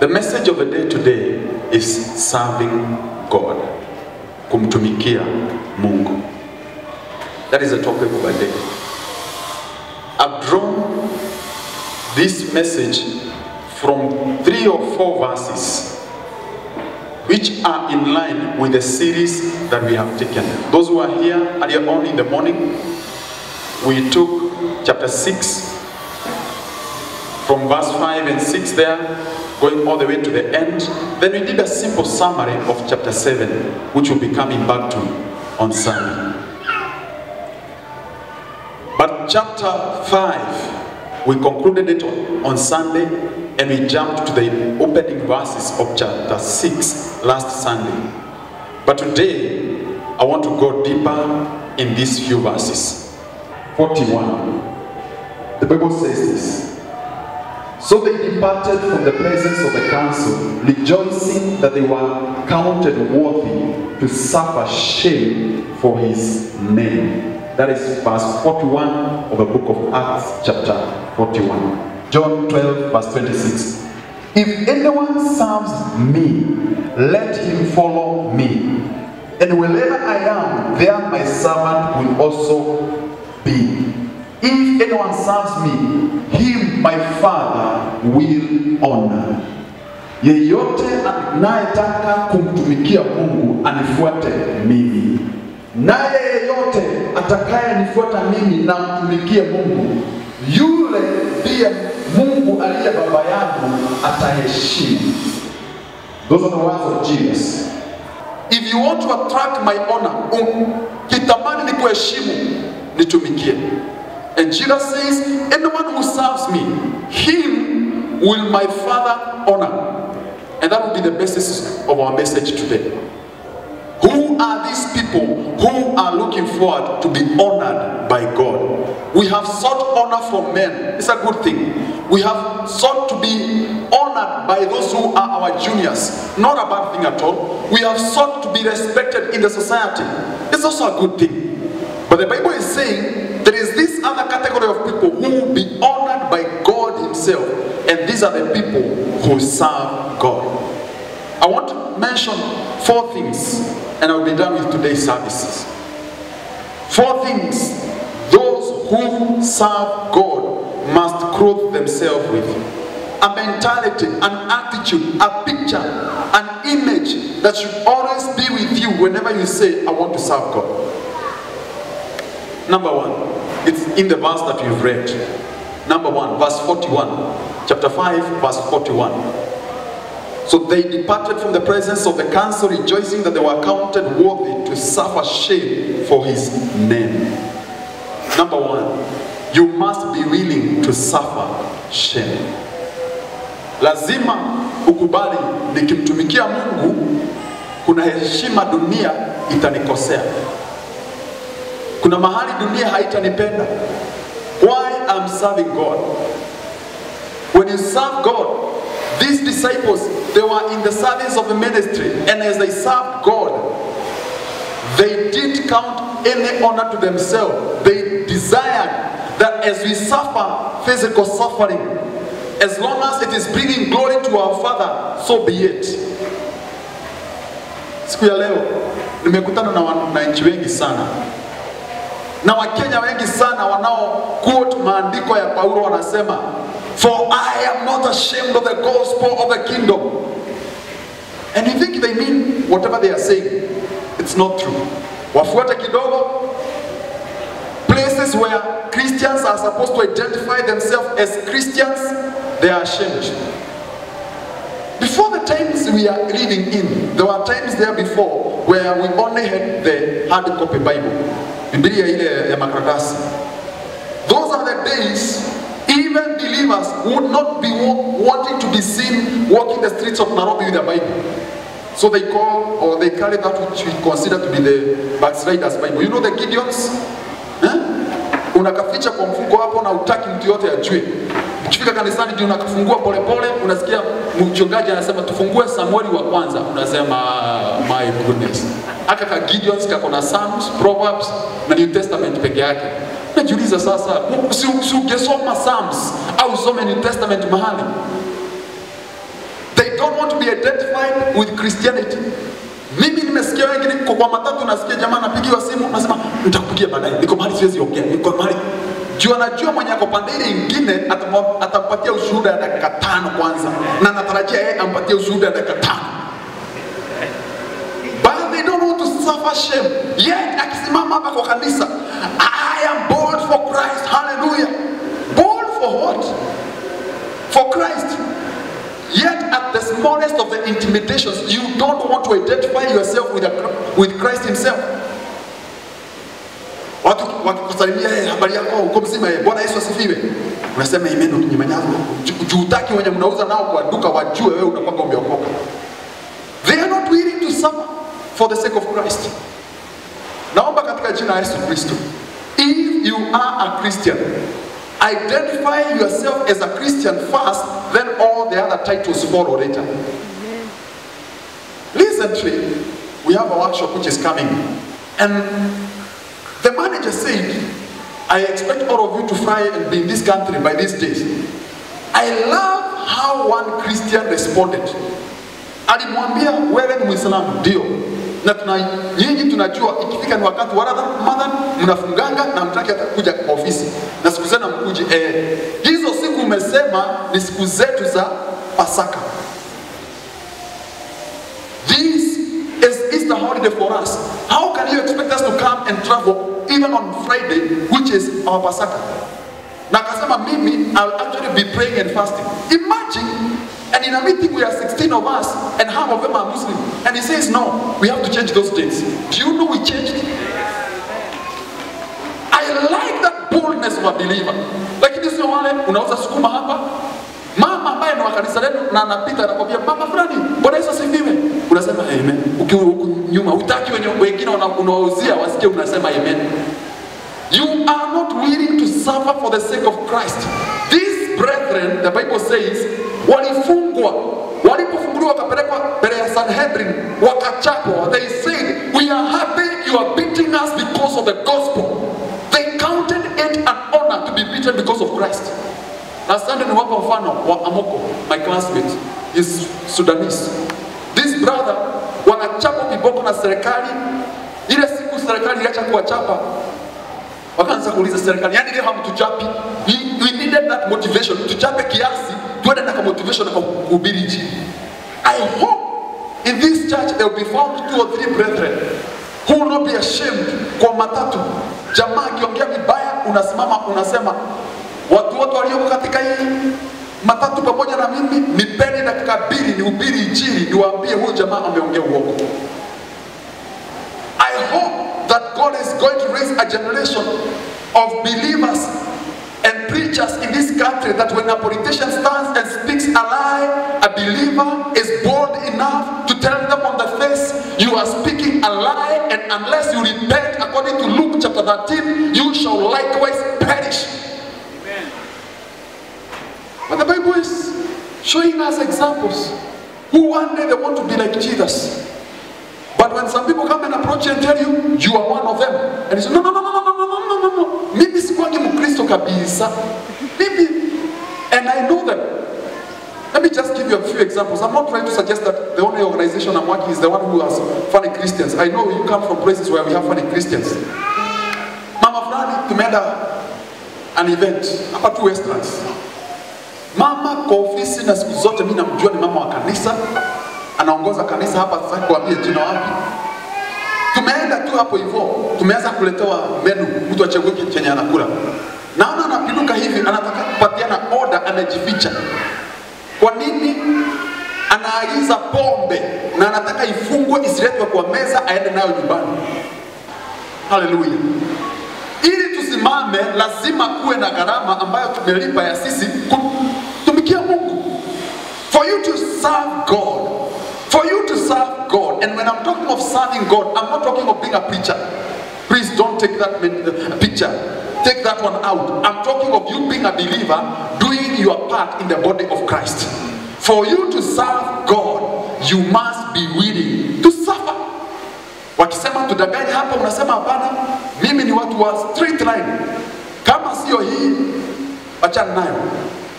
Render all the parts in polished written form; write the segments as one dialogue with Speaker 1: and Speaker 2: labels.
Speaker 1: The message of the day today is serving God. Kumtumikia Mungu. That is the topic of the day. I've drawn this message from 3 or 4 verses which are in line with the series that we have taken. Those who are here earlier on in the morning, we took chapter 6 from verse 5 and 6 there, going all the way to the end. Then we did a simple summary of chapter 7, which we'll be coming back to on Sunday. But chapter 5, we concluded it on Sunday, and we jumped to the opening verses of chapter 6 last Sunday. But today, I want to go deeper in these few verses. 41. The Bible says this. So they departed from the presence of the council, rejoicing that they were counted worthy to suffer shame for his name. That is verse 41 of the book of Acts chapter 41. John 12 verse 26. If anyone serves me, let him follow me. And wherever I am, there my servant will also be. If anyone serves me, him my Father will honor. Yeyote anayetaka kumtumikia Mungu anifuate mimi. Naye yeyote atakayenifuata mimi na mtumikie Mungu, yule ndiye Mungu aliye baba yangu ataheshimu. Those are the words of Jesus. If you want to attract my honor, kitamani ni kuheshimu, nitumikie. And Jesus says, anyone who serves me, him will my Father honor. And that will be the basis of our message today. Who are these people who are looking forward to be honored by God? We have sought honor from men. It's a good thing. We have sought to be honored by those who are our juniors. Not a bad thing at all. We have sought to be respected in the society. It's also a good thing. But the Bible is saying, there is this other category of people who will be honored by God himself. And these are the people who serve God. I want to mention 4 things, and I'll be done with today's services. 4 things those who serve God must clothe themselves with. A mentality, an attitude, a picture, an image that should always be with you whenever you say, I want to serve God. Number 1, it's in the verse that we've read. Number 1, verse 41. Chapter 5, verse 41. So they departed from the presence of the council, rejoicing that they were counted worthy to suffer shame for his name. Number 1, you must be willing to suffer shame. Lazima ukubali nikimtumikia Mungu, kuna heshima dunia itanikosea. Kuna mahali dunia haitanipenda. Why I'm serving God? When you serve God, these disciples, they were in the service of the ministry, and as they served God, they didn't count any honor to themselves. They desired that as we suffer physical suffering, as long as it is bringing glory to our Father, so be it. Siku ya leo nimekutana na wananchi wengi sana, na Wakenya wengi sana wanao quote maandiko ya Paulo, wanasema, for I am not ashamed of the gospel of the kingdom. And you think they mean whatever they are saying. It's not true. Wafuate kidogo. Places where Christians are supposed to identify themselves as Christians, they are ashamed. Before the times we are living in, there were times there before where we only had the hard copy Bible. Biblia ile ya makaratasi. Those are the days even believers would not be wanting to be seen walking the streets of Nairobi with a Bible. So they call, or they carry that which we consider to be the backsliders Bible. You know the Gideons? Unakaficha kwa mfuko hapo na utaki mtu yote ajue. Ukifika kanisani ndio unakafungua pole pole, unasikia mchungaji anasema tufungue Samueli wa kwanza, unasema my goodness. Aka ka Gideons kako na Psalms, Proverbs na New Testament peke yake. Najiuliza sasa, si ungesoma Psalms au usome New Testament mahali? They be identified with Christianity. Mimi nimesikia wengine kwa matatu nasikia jamaa anapigiwa simu nasema nitakupigia baadaye. Niko mahali siwezi ongea. Niko mahali. Jua najua mwenye ako pande ile nyingine atampatia ushuhuda ya dakika 5 kwanza. Na natarajia yeye ampatie ushuhuda ya dakika 5. But they don't want to suffer shame. Yet akisimama hapa kwa kanisa, I am bold for Christ. Hallelujah. Bold for what? For Christ. Yet at the smallest of the intimidations, you don't want to identify yourself with Christ himself. Watu wakikusalimia habari yako uko mzima Bwana Yesu asifiwe. Unasema amen ukinyamaza. Hutaki wenye mnauza nao kwa duka wajue wewe unakuwa umeokoka. They are not willing to suffer for the sake of Christ. Naomba katika jina la Yesu Kristo, if you are a Christian, identify yourself as a Christian first, then all the other titles follow later. Recently, we have a workshop which is coming, and the manager said, I expect all of you to fly and be in this country by these days. I love how one Christian responded. Alimwambia wewe ni Muislamu, ndio. Na nyinyi tunajua ikifika ni wakati wa Ramadhan mnafunganga na mtaki atakuja kwa ofisi. Na siku zenu mkuje hizo siku umesema ni siku zetu za Pasaka. This is Easter holiday for us. How can you expect us to come and travel even on Friday, which is our Pasaka? Na akasema mimi I'll actually be praying and fasting. Imagine, and in a meeting we are 16 of us and half of them are Muslim. And he says no, we have to change those dates. Do you know we changed? I like that boldness of a believer. Lakini sio wale unauza sukuma hapa. Mama ambaye ni wa kanisa lenu na anapita anakwambia mama fulani, Bwana Yesu asifiwe. Unasema amen. Ukiwa huko nyuma utaki wengine unawauzia wasikie unasema amen. You are not willing to suffer for the sake of Christ. These brethren, the Bible says, walifungwa, walipofunguliwa wakapelekwa mbele ya Sanhedrin, wakachapwa. They said, we are happy you are beating us because of the gospel. They counted it an honor to be beaten because of Christ. Na Sunday niwapa mfano wa Amoko, my classmate, is Sudanese. This brother, wanachapa viboko na serikali. Ile siku serikali iliacha kuwachapa, wakaanza kuuliza serikali, yani leo hamtuchapi? We needed that motivation, tuchape kiasi, tuende na motivation na kuhubiri injili. I hope in this church there will be found 2 or 3 brethren who will not be ashamed kwa matatu. Jamaa akiongea vibaya unasimama unasema, watu wote walioko katika hii matatu pamoja na mimi, nipeni dakika 2 nihubiri injili, niwaambie huyu jamaa ameongea uongo. I hope that God is going to raise a generation of believers and preachers in this country that when a politician stands and speaks a lie, a believer is bold enough to tell them on the face, you are speaking a lie, and unless you repent according to Luke chapter 13, you shall likewise perish. Amen. But the Bible is showing us examples who one day they want to be like Jesus. But when some people come and approach you and tell you, you are one of them, and you say, no. Mimi sikuangi mkristo kabisa. Maybe, and I know them. Let me just give you a few examples. I'm not trying to suggest that the only organization I'm working is the one who has funny Christians. I know you come from places where we have funny Christians. Mama fulani tumeenda an event hapa tu Westlands. Mama kwa ofisi na siku zote mimi namjua ni mama wa kanisa. Anaongoza kanisa hapa, sasa kuambia jina wapi. Tumeenda tu hapo hivyo, tumeanza kuletewa menu, mtu achague chenye anakula. Naona anapinuka hivi, anataka kupatiana order, anajificha. Kwa nini? Anaagiza pombe na anataka ifungwe isiletwe kwa meza aende nayo nyumbani. Hallelujah. Ili tusimame lazima kuwe na gharama ambayo tumelipa ya sisi kutumikia Mungu. For you to serve God. For you to serve God, and when I'm talking of serving God, I'm not talking of being a preacher. Please don't take that picture. Take that one out. I'm talking of you being a believer, doing your part in the body of Christ. For you to serve God, you must be willing to suffer. Wakisema tudanganye hapa, unasema hapana, mimi ni watu wa street line. Kama sio hii, achana nayo.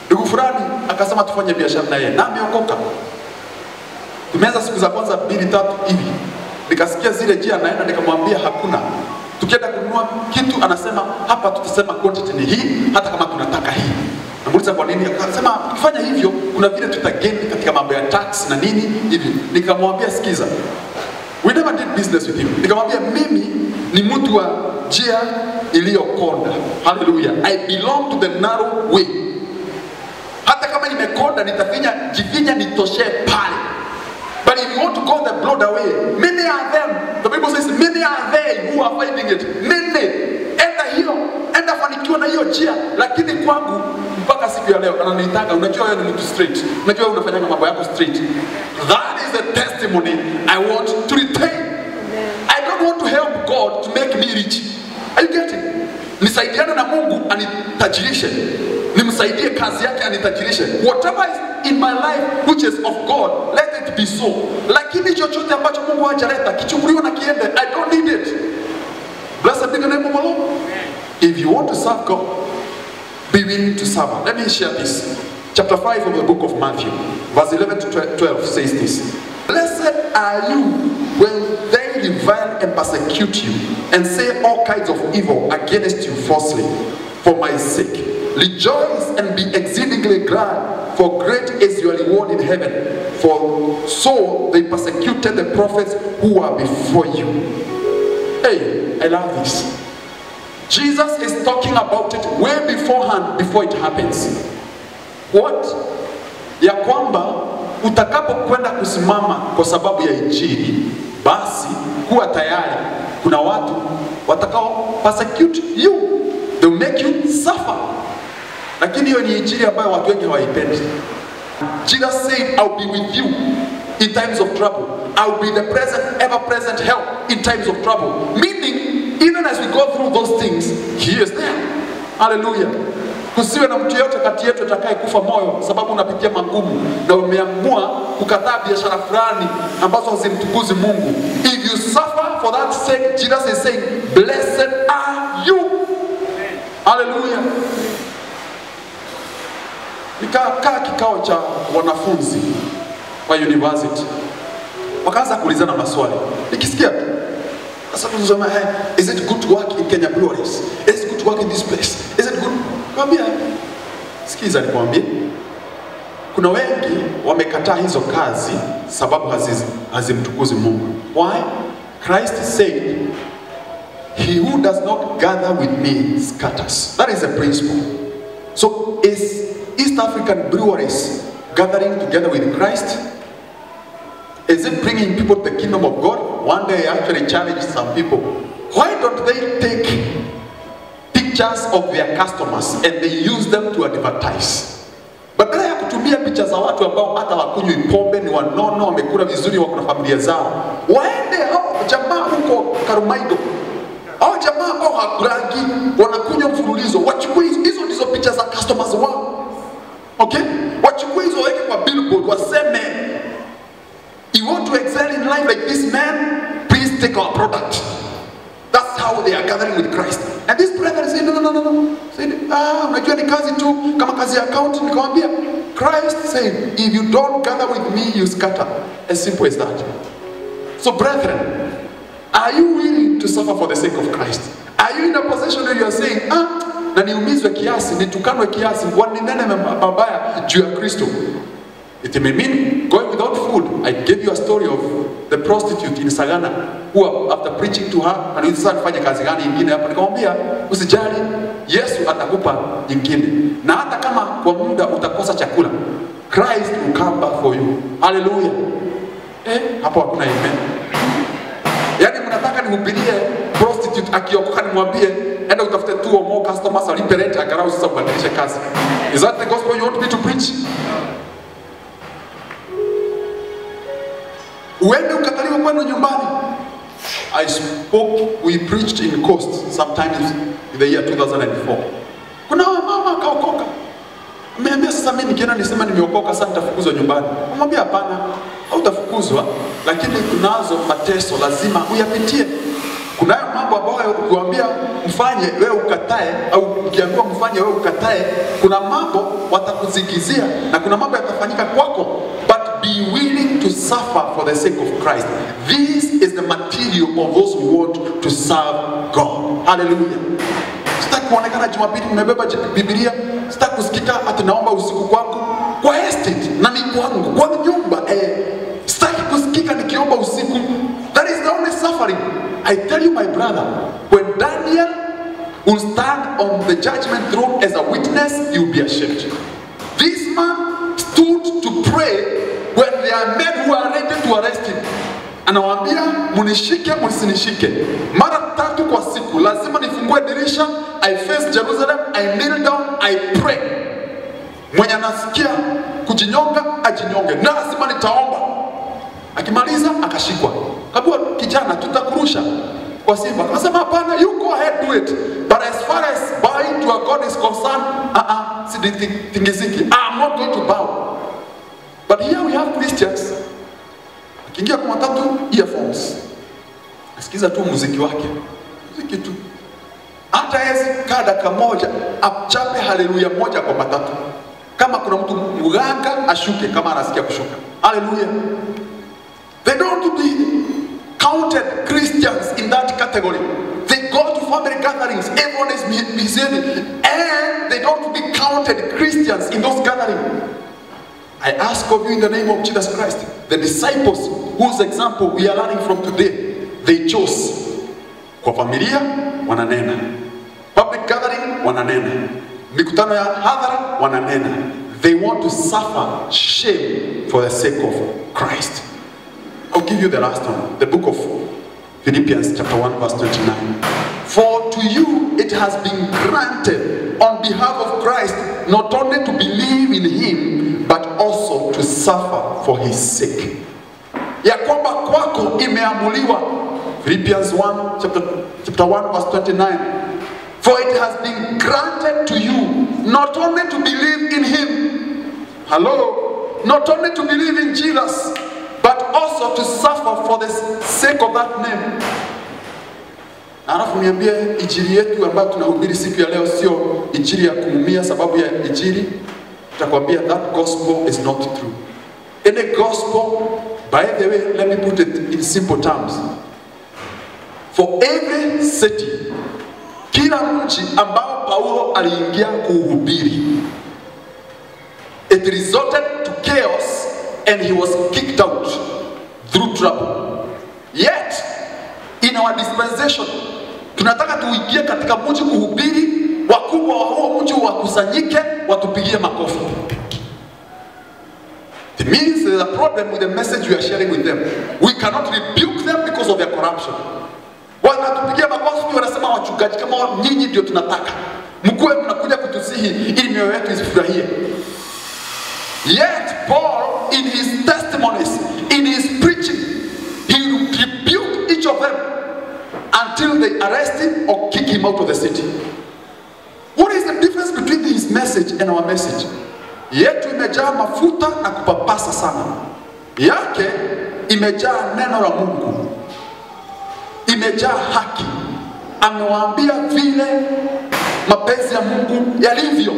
Speaker 1: Ndugu fulani akasema tufanye biashara na yeye, na ameokoka. Tumeanza siku za kwanza 2-3 hivi. Nikasikia zile njia naenda, nikamwambia hakuna. Tukienda kununua kitu anasema hapa tutasema quantity ni hii hata kama tunataka hii. Namuuliza kwa nini? Akasema ukifanya hivyo kuna vile tutagain katika mambo ya tax na nini hivi. Nikamwambia sikiza. We never did business with him. Nikamwambia mimi ni mtu wa njia iliyokonda. Hallelujah. I belong to the narrow way. Hata kama nimekonda jifinya nitoshe pale. But if you want to go the broader way, many are them. The Bible says many are they who are finding it. Many. Enda fanikiwa na hiyo njia, lakini kwangu mpaka siku ya leo ananitaka, unajua wewe ni mtu straight. Unajua unafanya mambo yako straight. That is the testimony I want to retain. I don't want to help God to make me rich. Are you getting? Nisaidiane na Mungu anitajirishe. Nimsaidie kazi yake anitajirishe. Whatever is in my life which is of God, let it be so. Lakini chochote ambacho Mungu hajaleta kichukuliwe na kiende. I don't need it. Blessed be the name of the Lord. If you want to serve God, be willing to serve. Let me share this. Chapter 5 of the book of Matthew, verse 11 to 12 says this. Blessed are you when they revile and persecute you and say all kinds of evil against you falsely for my sake. Rejoice and be exceedingly glad, for great is your reward in heaven. For so they persecuted the prophets who were before you. Hey, I love this. Jesus is talking about it way beforehand, before it happens. What? Ya kwamba utakapokwenda kusimama kwa sababu ya injili, basi kuwa tayari, kuna watu watakao persecute you. They will make you suffer. Lakini hiyo ni injili ambayo watu wengi hawaipendi. Jesus said, I'll be with you in times of trouble. I'll be the present, ever-present help in times of trouble. Meaning, even as we go through those things, He is there. Hallelujah. Kusiwe na mtu yote kati yetu atakaye kufa moyo sababu unapitia magumu na umeamua kukataa biashara fulani ambazo hazimtukuzi Mungu. If you suffer for that sake, Jesus is saying, blessed are you. Hallelujah. Nikakaa kikao cha wanafunzi wa university. Wakaanza kuulizana maswali. Nikisikia tu. Sasa tunasema, hey, is it good to work in Kenya Breweries? Is it good to work in this place? Is it good? Kwambia, sikiza nikwambie. Kuna wengi wamekataa hizo kazi sababu hazimtukuzi Mungu. Why? Christ said, he who does not gather with me scatters. That is a principle. So is East African Breweries gathering together with Christ? Is it bringing people to the kingdom of God? One day I actually challenged some people. Why don't they take pictures of their customers and they use them to advertise? Badala ya kutumia picha za watu ambao hata wakunywi pombe, ni wanono, wamekula vizuri, wako na familia zao, waende hao jamaa huko Karumaido, hao jamaa ambao hakurangi, wanakunywa mfululizo, wachukue hizo ndizo picha za customers wao. Okay? Wachukue hizo weke kwa billboard, waseme, you want to excel in life like this man, please take our product. That's how they are gathering with Christ. And this brother said, no. Said, unajua ni kazi tu, kama kazi ya account. Nikamwambia, Christ said, if you don't gather with me, you scatter. As simple as that. So brethren, are you willing to suffer for the sake of Christ? Are you in a position where you are saying, na niumizwe kiasi, nitukanwe kiasi, waninene mabaya juu ya Kristo? It may mean going without food. I gave you a story of the prostitute in Sagana who, after preaching to her, and sasa nifanye kazi gani nyingine hapa? Nikamwambia usijali, Yesu atakupa nyingine. Na hata kama kwa muda utakosa chakula, Christ will come back for you. Hallelujah. Hapo hakuna amen. Yaani mnataka nihubirie prostitute akiokoka nimwambie enda utafute 2 or more customers alipe rent angalau sasa ubadilishe kazi. Is that the gospel you want me to preach? Uende ukataliwa kwenu nyumbani. We preached in Coast sometimes in the year 2004. Kuna mama akaokoka. Ameambia sasa mimi nikienda nisema nimeokoka sasa nitafukuzwa nyumbani. Kumwambia hapana, hautafukuzwa, lakini kunazo mateso lazima uyapitie. Kunayo mambo ambayo ukiwaambia mfanye wewe ukatae, au ukiambiwa mfanye wewe ukatae, kuna mambo watakuzingizia na kuna mambo yatafanyika kwako, but be willing to to suffer for the sake of Christ. This is the material of those who want to serve God. Hallelujah. Sitaki kuonekana Jumapili nimebeba Biblia, sitaki kusikika ati naomba usiku kwangu kwa estate na ni kwangu kwa nyumba sitaki kusikika nikiomba usiku. That is the only suffering. I tell you, my brother, when Daniel will stand on the judgment throne as a witness, you will be ashamed. This man stood to pray when there are men who are ready to arrest him. Anawaambia munishike msinishike. Mara 3 kwa siku lazima nifungue dirisha, I face Jerusalem, I kneel down, I pray. Mwenye anasikia kujinyonga ajinyonge, na lazima nitaomba. Akimaliza akashikwa. Kabua kijana tutakurusha kwa simba. Akasema hapana, you go ahead, do it. But as far as bowing to a God is concerned, I'm not going to bow. But here we have Christians. Akiingia kwa matatu, earphones. Asikiza tu muziki wake. Muziki tu. Hata yeye kada kamoja achape haleluya moja kwa matatu. Kama kuna mtu mganga ashuke kama anasikia kushuka. Hallelujah. They don't be counted Christians in that category. They go to family gatherings, everyone is behaving, and they don't be counted Christians in those gatherings. I ask of you in the name of Jesus Christ, the disciples whose example we are learning from today, they chose. Kwa familia wananena, public gathering wananena, mikutano ya hadhara wananena. They want to suffer shame for the sake of Christ. I'll give you the last one, the book of Philippians chapter 1 verse 29. For to you it has been granted on behalf of Christ not only to believe in him but also to suffer for his sake. Ya kwamba kwako imeamuliwa, Philippians 1 chapter 1 verse 29. For it has been granted to you not only to believe in him, hello, not only to believe in Jesus, but also to suffer for the sake of that name. Alafu niambie injili yetu ambayo tunahubiri siku ya leo sio injili ya kuumia sababu ya injili. Tutakwambia that gospel is not true. Any gospel, by the way, let me put it in simple terms. For every city, kila mji ambao Paulo aliingia kuhubiri, it resulted to chaos and he was kicked out through trouble. Yet, in our dispensation, tunataka tuingie katika mji kuhubiri, wakubwa wa huo mji wakusanyike, watupigie makofi. It means there's a problem with the message we are sharing with them. We cannot rebuke them because of their corruption. Wanatupigia makofi, wanasema wachungaji kama nyinyi ndio tunataka. Mkuwe mnakuja kutusihi ili mioyo yetu isifurahie. Yet Paul, in his testimonies, in his preaching, he rebuked each of them until they arrest him or kick him out of the city. What is the difference between his message and our message? Yetu imejaa mafuta na kupapasa sana. Yake imejaa neno la Mungu. Imejaa haki. Amewaambia vile mapenzi ya Mungu yalivyo.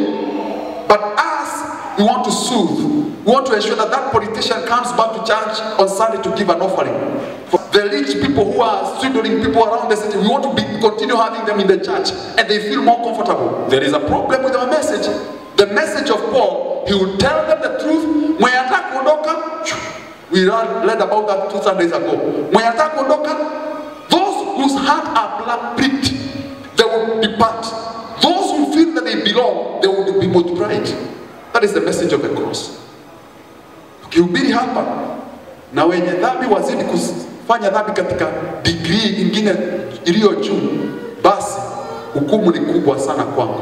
Speaker 1: But us, we want to soothe. We want to ensure that that politician comes back to church on Sunday to give an offering. For the rich people who are swindling people around the city, we want to continue having them in the church and they feel more comfortable. There is a problem with our message. The message of Paul, he will tell them the truth. We read about that 2 Sundays ago. Those whose hearts are pricked, they will depart. Those who feel that they belong, they will be multiplied. That is the message of the cross. Ukihubiri hapa na wenye dhambi wazidi kufanya dhambi katika degree ingine iliyo juu, basi hukumu ni kubwa sana kwangu.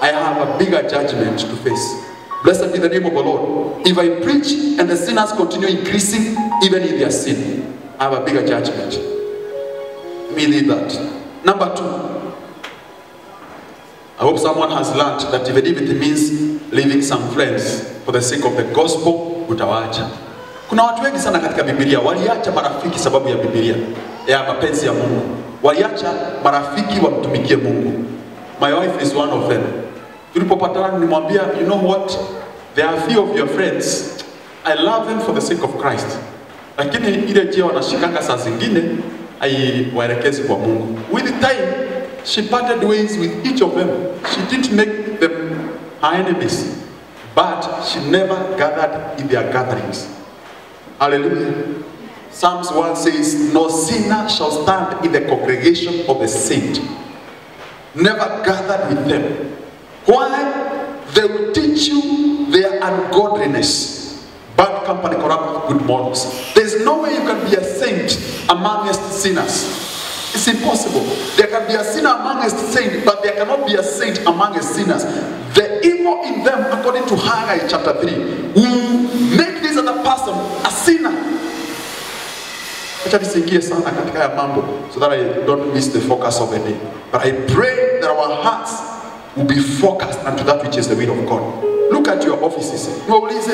Speaker 1: I have a bigger judgment to face. Blessed be the name of the Lord. If I preach and the sinners continue increasing even in their sin, I have a bigger judgment. Let me leave that. Number 2. I hope someone has learned that even if it means leaving some friends for the sake of the gospel, utawaacha. Kuna watu wengi sana katika Biblia waliacha marafiki sababu ya Biblia, ya mapenzi ya Mungu. Waliacha marafiki wamtumikie Mungu. My wife is one of them. Tulipopatana nimwambia, you know what? There are few of your friends I love them for the sake of Christ. Lakini ile njia wanashikanga saa zingine haiwaelekezi kwa Mungu. With time, she parted ways with each of them. She didn't make them her enemies, but she never gathered in their gatherings. Hallelujah. Psalms 1 says, no sinner shall stand in the congregation of the saint. Never gathered with them. Why? They will teach you their ungodliness. Bad company corrupt good morals. There's no way you can be a saint amongst sinners. It's impossible. There can be a sinner amongst saints, but there cannot be a saint amongst sinners. The evil in them, according to Haggai chapter 3, will make this other person a sinner. Acha nisingie sana katika ya mambo so that I don't miss the focus of the day. But I pray that our hearts will be focused unto that which is the will of God. Look at your offices. Mwaulize,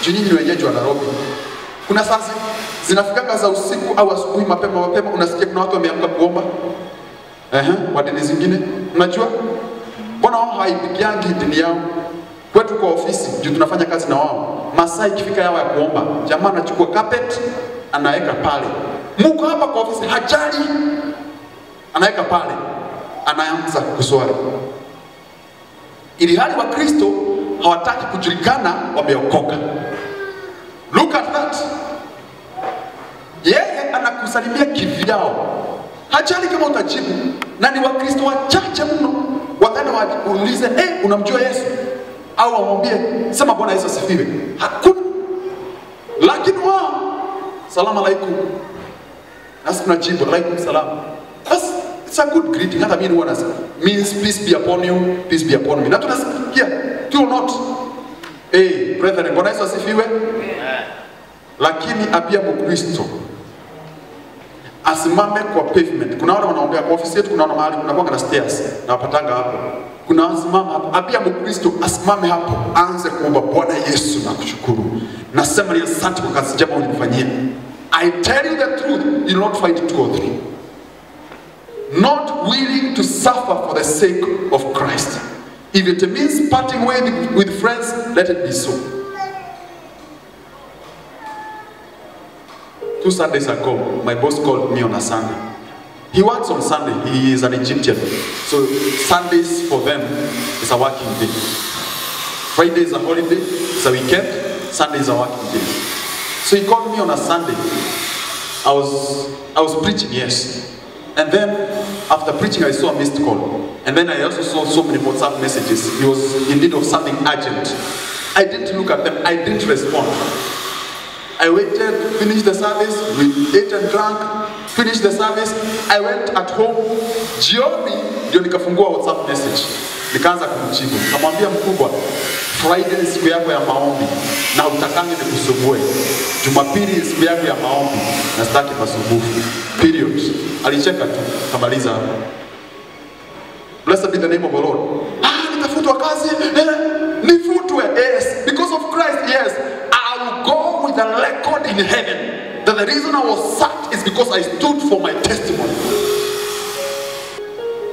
Speaker 1: nyinyi ni wenyeji wa Nairobi. Kuna saa zinafika za usiku au asubuhi mapema unasikia kuna watu wameamka kuomba. Wa dini zingine. Unajua? Mbona wao haipigiangi dini yao? Kwetu kwa ofisi, juu tunafanya kazi na wao. Masaa ikifika yao ya kuomba, jamaa anachukua carpet, anaweka pale. Muko hapa kwa ofisi hajali. Anaweka pale. Anaanza kuswali. Ili hali wa Kristo hawataki kujulikana wameokoka. Look at that. Yeye anakusalimia kivyao. Hajali kama utajibu. Na ni Wakristo wachache mno watana waulize, unamjua Yesu? Au wamwambie, sema Bwana Yesu asifiwe. Hakuna. Lakini wao, salamu alaikum. Nasi tunajibu, alaikum salam. It's a good greeting. Hata mimi huwa nasema, means peace be upon you, peace be upon me. Na tunasikia, do not. Brethren, Bwana Yesu asifiwe. Lakini apia Mkristo asimame kwa pavement. Kuna wale wanaombea kwa ofisi yetu, kuna mahali kuna stairs na wapatanga hapo. Kuna asimama hapo. Apia Mkristo asimame hapo, aanze kuomba, Bwana Yesu nakushukuru. Nasema ni asante kwa kazi njema ulifanyia. I tell you the truth, you will not find 2 or 3. Not willing to suffer for the sake of Christ. If it means parting way with friends, let it be so. 2 Sundays ago, my boss called me on a Sunday. He works on Sunday. He is an Egyptian. So Sundays for them is a working day. Friday is a holiday, it's a weekend. Sunday is a working day. So he called me on a Sunday. I was preaching, yes. And then after preaching, I saw a missed call. And then I also saw so many WhatsApp messages. He was in need of something urgent. I didn't look at them. I didn't respond. I waited, finished the service, we ate and drank, finished the service. I went at home. Jioni ndio nikafungua WhatsApp message. Nikaanza kumjibu. Nikamwambia mkubwa, Friday siku yako ya maombi na utakange nikusumbue. Jumapili siku yako ya maombi na sitaki masumbufu. Period. Alicheka tu, kamaliza hapo. Blessed be the name of the Lord. Nitafutwa kazi, nifutwe. Yes, because of Christ, yes. I will go with a record in heaven that the reason I was sacked is because I stood for my testimony.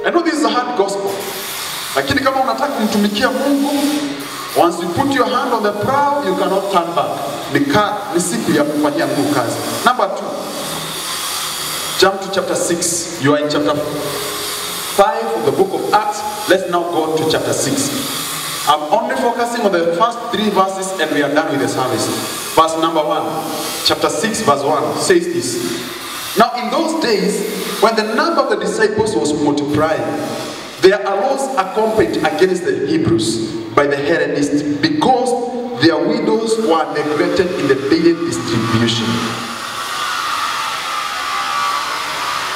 Speaker 1: I know this is a hard gospel. Lakini kama unataka kumtumikia Mungu, once you put your hand on the plow, you cannot turn back. Ni siku ya kufanyia Mungu kazi. Number 2. Jump to chapter 6. You are in chapter 5 of the book of Acts. Let's now go to chapter 6. I'm only focusing on the first 3 verses and we are done with the service. Verse number 1. Chapter 6 verse 1 says this. Now in those days, when the number of the disciples was multiplying, there arose a complaint against the Hebrews by the Hellenists because their widows were neglected in the daily distribution.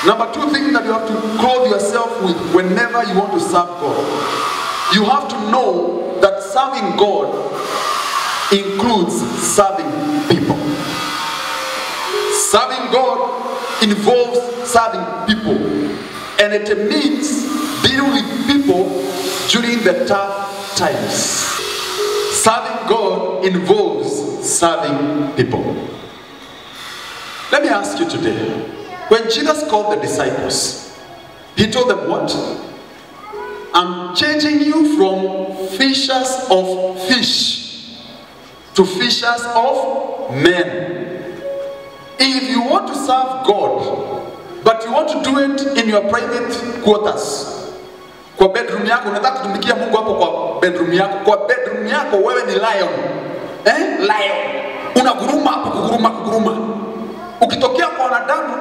Speaker 1: Number 2 thing that you have to clothe yourself with whenever you want to serve God. You have to know that serving God includes serving people. Serving God involves serving people. And it means dealing with people during the tough times. Serving God involves serving people. Let me ask you today. When Jesus called the disciples, he told them what? I'm changing you from fishers of fish to fishers of men. If you want to serve God, but you want to do it in your private quarters, kwa bedroom yako, unataka kutumikia Mungu hapo kwa bedroom yako. Kwa bedroom yako wewe ni lion. Lion. Unaguruma hapo, kuguruma. Ukitokea kwa wanadamu,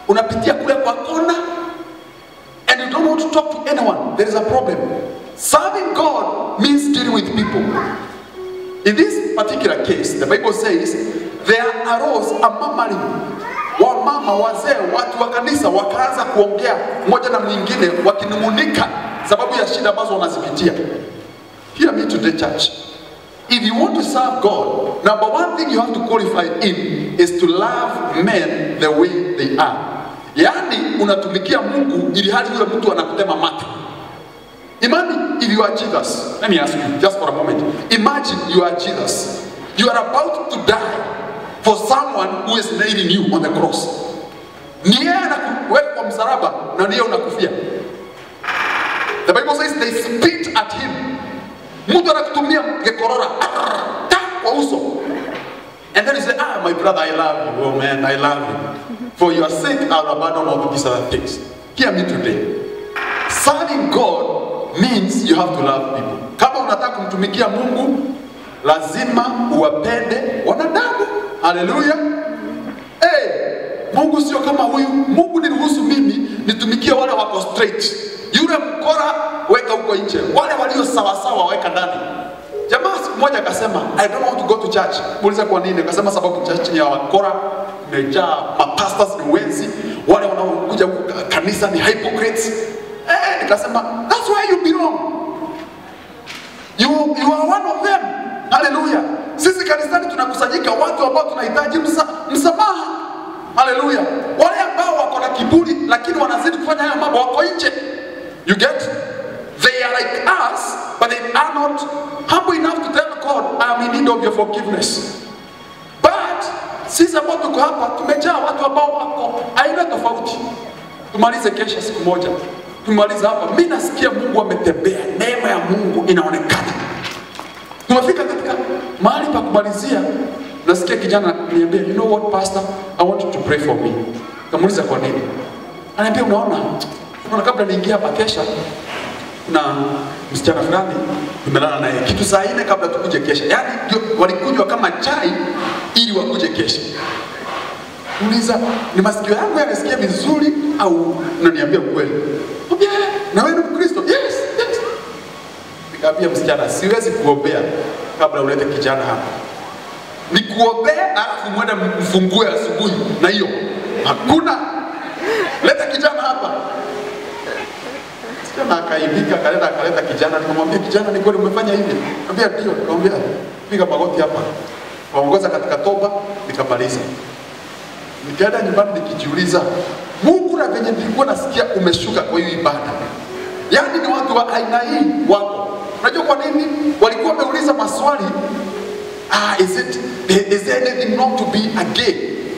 Speaker 1: unapitia kule kwa kona, and you don't want to talk to anyone. There is a problem. Serving God means dealing with people. In this particular case, the Bible says, there arose a murmuring. Wamama, wazee, watu wa kanisa wakaanza kuongea mmoja na mwingine wakinung'unika sababu ya shida ambazo wanazipitia. Hear me today, church. If you want to serve God, number one thing you have to qualify in is to love men the way they are. Yani unatumikia Mungu ili hali yule mtu anakutema mate. Imagine if you are Jesus. Let me ask you just for a moment. Imagine you are Jesus. You are about to die for someone who is nailing you on the cross. Ni yeye anakuweka kwa msalaba na ni yeye unakufia. The Bible says they spit at him. Mtu anakutumia gekorora kwa uso. And then he said, my brother, I love you. Oh man, I love you. For your sake, I'll abandon all these other things. Hear me today. Serving God means you have to love people. Kama unataka kumtumikia Mungu, lazima uwapende wanadamu. Hallelujah. Mungu sio kama huyu. Mungu niruhusu mimi nitumikie wale wako straight. Yule mkora weka huko nje. Wale walio sawa sawa weka ndani. Jamaa siku moja akasema, I don't want to go to church. Muuliza kwa nini? Akasema sababu church ni ya wakora, imejaa mapastors ni wenzi, wale wanaokuja kanisa ni hypocrites. Nikasema, that's where you belong. You are one of them. Hallelujah. Sisi kanisani tunakusanyika watu ambao tunahitaji msamaha. Hallelujah. Wale ambao wako na kiburi lakini wanazidi kufanya haya mambo wako nje. You get? They are like us, but they are not humble enough to tell God, I'm in need of your forgiveness. But sisi ambao tuko hapa tumejaa watu ambao wako aina tofauti. Tumalize kesha siku moja. Tumalize hapa. Mimi nasikia Mungu ametembea. Neema ya Mungu inaonekana. Tumefika katika mahali pa kumalizia. Nasikia kijana niambia, you know what pastor, I want you to pray for me. Kamuuliza kwa nini? Ananiambia unaona kabla niingia hapa kesha kuna msichana fulani tumelala naye kitu saa 4 kabla tukuje kesha. Yaani walikunywa kama chai ili wakuje kesha. Uliza, ni masikio yangu yanasikia vizuri au unaniambia ukweli? Mwambie, na wewe ni Mkristo? Yes. Nikamwambia msichana, siwezi kuombea kabla ulete kijana hapa. Nikuombea alafu mwende mfungue asubuhi na hiyo. Hakuna. Leta kijana hapa. Kijana akaibika, akaleta kijana, nikamwambia kijana, ni kweli umefanya hivi? Nikamwambia ndio. Nikamwambia piga magoti hapa. Waongoza katika toba, nikamaliza. Nikaenda nyumbani nikijiuliza, Mungu na venye nilikuwa nasikia umeshuka kwa hiyo ibada. Yaani ni watu wa aina hii wako. Unajua kwa nini? Walikuwa wameuliza maswali. Is there anything wrong to be a gay?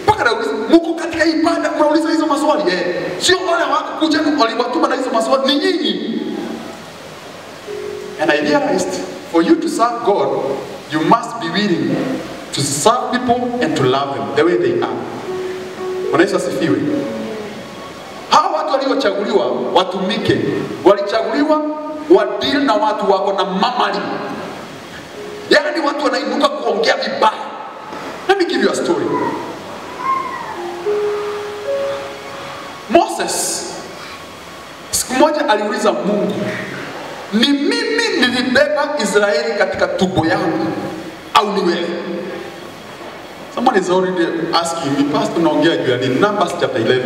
Speaker 1: Paka nauliza, Mungu katika ibada unauliza hizo maswali? Sio wale wako kuja waliwatuma na hizo maswali, ni nyinyi. And I realized, for you to serve God, you must be willing to serve people and to love them the way they are. Unaweza sifiwe. Hawa watu waliochaguliwa watumike, walichaguliwa wadeal na watu wako na mamali. Yaani watu wanainuka kuongea vibaya. Let me give you a story. Moses siku moja aliuliza Mungu, ni mimi nilibeba Israeli katika tumbo yangu au ni wewe? Someone is already asking me, Pastor, naongea juu ya nini? Numbers chapter 11.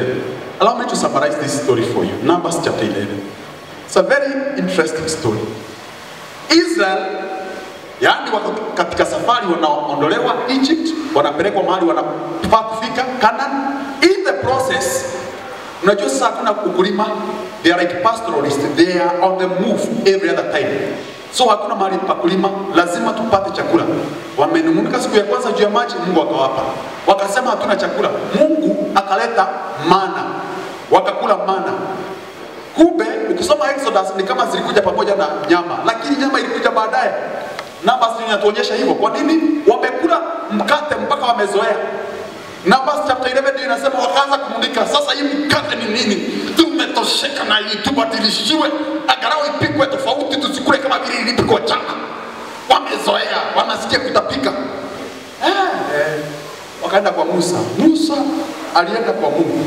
Speaker 1: Allow me to summarize this story for you. Numbers chapter 11. It's a very interesting story. Israel, yaani wako katika safari wanaondolewa Egypt, wanapelekwa mahali wanafaa kufika Canaan. In the process, unajua sasa hakuna ukulima, they are like pastoralists, they are on the move every other time. So hakuna mahali pa kulima, lazima tupate chakula. Wamenung'unika siku ya kwanza juu ya maji, Mungu akawapa. Wakasema hatuna chakula. Mungu akaleta mana. Wakakula mana. Kumbe ukisoma Exodus ni kama zilikuja pamoja na nyama, lakini nyama ilikuja baadaye. Numbers inatuonyesha hivyo. Kwa nini? Wamekula mkate mpaka wamezoea. Numbers chapter 11 inasema wakaanza kumulika, sasa hii mkate ni nini? Tumetosheka na hii, tubadilishiwe, angalau ipikwe tofauti, tusikule kama vile ilipikwa jana. Wamezoea, wanasikia kutapika. Wakaenda kwa Musa. Musa alienda kwa Mungu.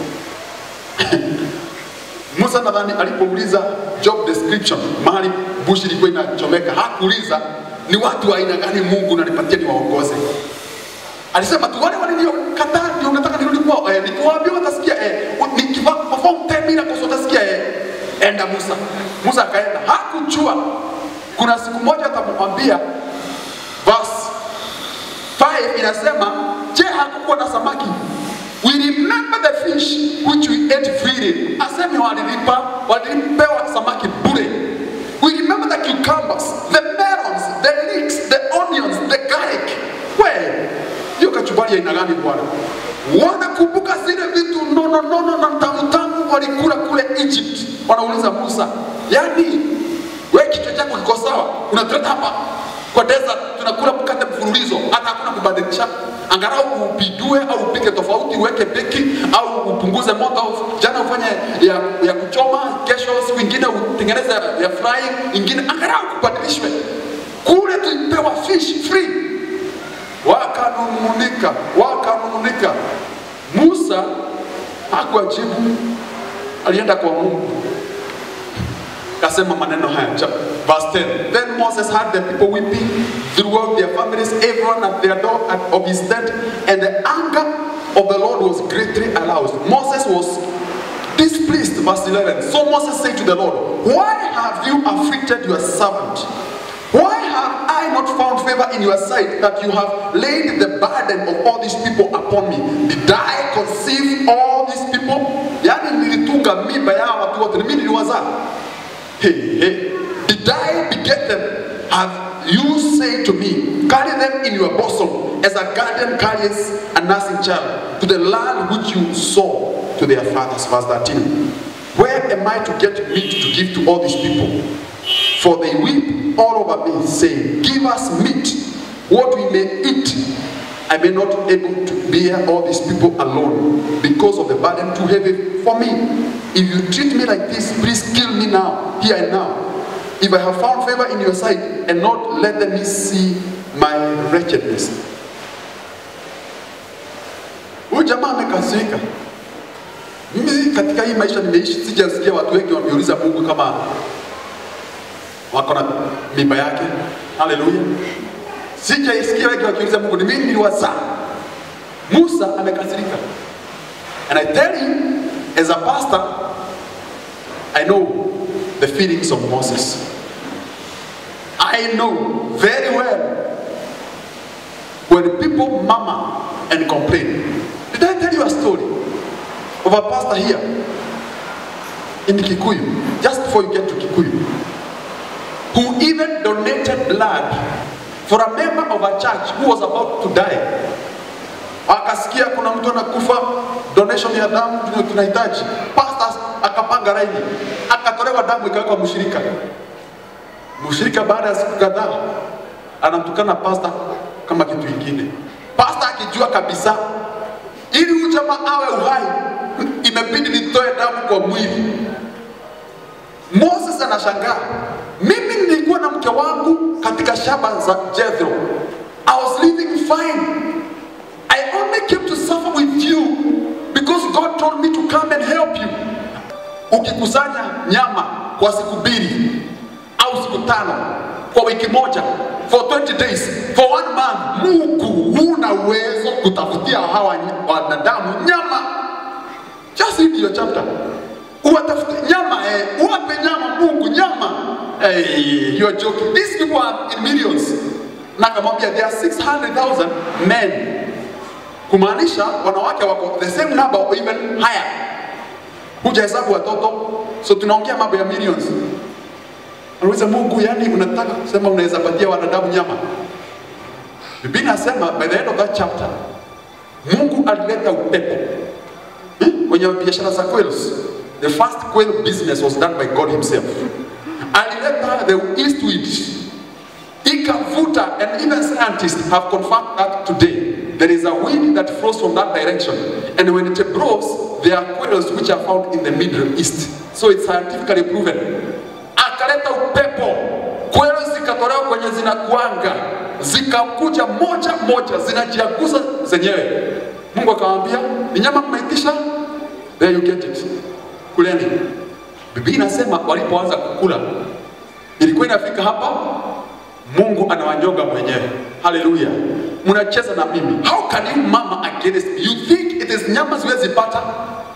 Speaker 1: Musa nadhani alipouliza job description, mahali bushi ilikuwa inachomeka, hakuuliza ni watu wa aina gani Mungu unanipatia niwaongoze. Alisema tu wale waliokataa ndio unataka nirudi kwao. Nikiwaambia watasikia nikiperform 10 miracles watasikia enda Musa. Musa akaenda. Hakujua kuna siku moja atamwambia, verse 5 inasema, je, hakukuwa na samaki? We remember the fish which we ate freely. Asemi walipewa samaki bure. We remember the cucumbers, the melons, the leeks, the onions, the garlic. Hiyo kachumbari ya aina gani Bwana? Wanakumbuka zile vitu no na tamu walikula kule Egypt. Wanauliza Musa, yani wewe kichwa chako kiko sawa? Unatuleta hapa kwa desert tunakula mkate mfululizo, hata hakuna kubadilisha. Angalau upidue au upike tofauti, uweke beki au upunguze moto. Jana ufanye ya kuchoma, kesho siku nyingine utengeneze ya frying, nyingine angalau kubadilishwe. Kule tulipewa fish free. Wakanung'unika. Musa hakujibu, alienda kwa Mungu. Kasema maneno haya, verse 10. Then Moses heard the people weeping throughout their families, everyone at their door of his tent, and the anger of the Lord was greatly aroused. Moses was displeased, verse 11. So Moses said to the Lord, why have you afflicted your servant? Why have I not found favor in your sight that you have laid the burden of all these people upon me? Did I conceive all these people? Yani nilitunga mimba ya watu wote, mimi niliwazaa. Did I beget them? Have you said to me, carry them in your bosom as a guardian carries a nursing child to the land which you saw to their fathers? Verse 13. Where am I to get meat to give to all these people? For they weep all over me, saying, give us meat, what we may eat. I may not be able to bear all these people alone, because of the burden too heavy for me. If you treat me like this, please kill me now, here and now. If I have found favor in your sight, and not let me see my wretchedness. Huyu jamaa amekasirika. Mimi katika hii maisha nimeishi, sijasikia watu wengi wameuliza Mungu kama wako na mimba yake. Haleluya. Sijaisikia wengi wakiuliza Mungu, ni mimi niliwazaa. Musa amekasirika. And I tell you, as a pastor, I know the feelings of Moses. I know very well when people murmur and complain. Did I tell you a story of a pastor here in Kikuyu, just before you get to Kikuyu, who even donated blood for a member of a church who was about to die? Akasikia kuna mtu anakufa, donation ya damu tunahitaji. Pastors akapanga laini, akatolewa damu ikawekwa mshirika. Mshirika baada ya siku kadhaa anamtukana pastor kama kitu kingine. Pastor akijua kabisa ili ujamaa awe uhai, imebidi nitoe damu kwa mwili. Moses anashangaa, mimi nilikuwa na mke wangu katika shamba za Jethro. I was living fine. I only came to suffer with you because God told me to come and help you. Ukikusanya nyama kwa siku 2 au siku 5 kwa wiki moja, for 20 days, for 1 month, Mungu huna uwezo kutafutia hawa wanadamu nyama. Just read your chapter. Uwatafute nyama, uwape nyama Mungu nyama. You are joking. These people are in millions. Nakamwambia there are 600,000 men. Kumaanisha wanawake wako the same number or even higher. Hujahesabu watoto, so tunaongea mambo ya millions. Anauliza Mungu, yani unataka kusema unaweza patia wanadamu nyama? Biblia inasema by the end of that chapter, Mungu alileta upepo. Kwenye biashara za quails, the first quail business was done by God himself. Alileta the east wind. ikavuta, and even scientists have confirmed that today. There is a wind that flows from that direction, and when it blows, there are quails which are found in the Middle East. So it's scientifically proven. Akaleta upepo, quails zikatolewa kwenye zinakuanga, zikakuja moja moja, zinajiaguza zenyewe. Mungu akamwambia, ni nyama mmeitisha? There you get it. Kuleni. Biblia inasema walipoanza kukula, ilikuwa inafika hapa, Mungu anawanyoga mwenyewe. Hallelujah. Munacheza na mimi. How can you mama against me? You think it is nyama ziwezi pata?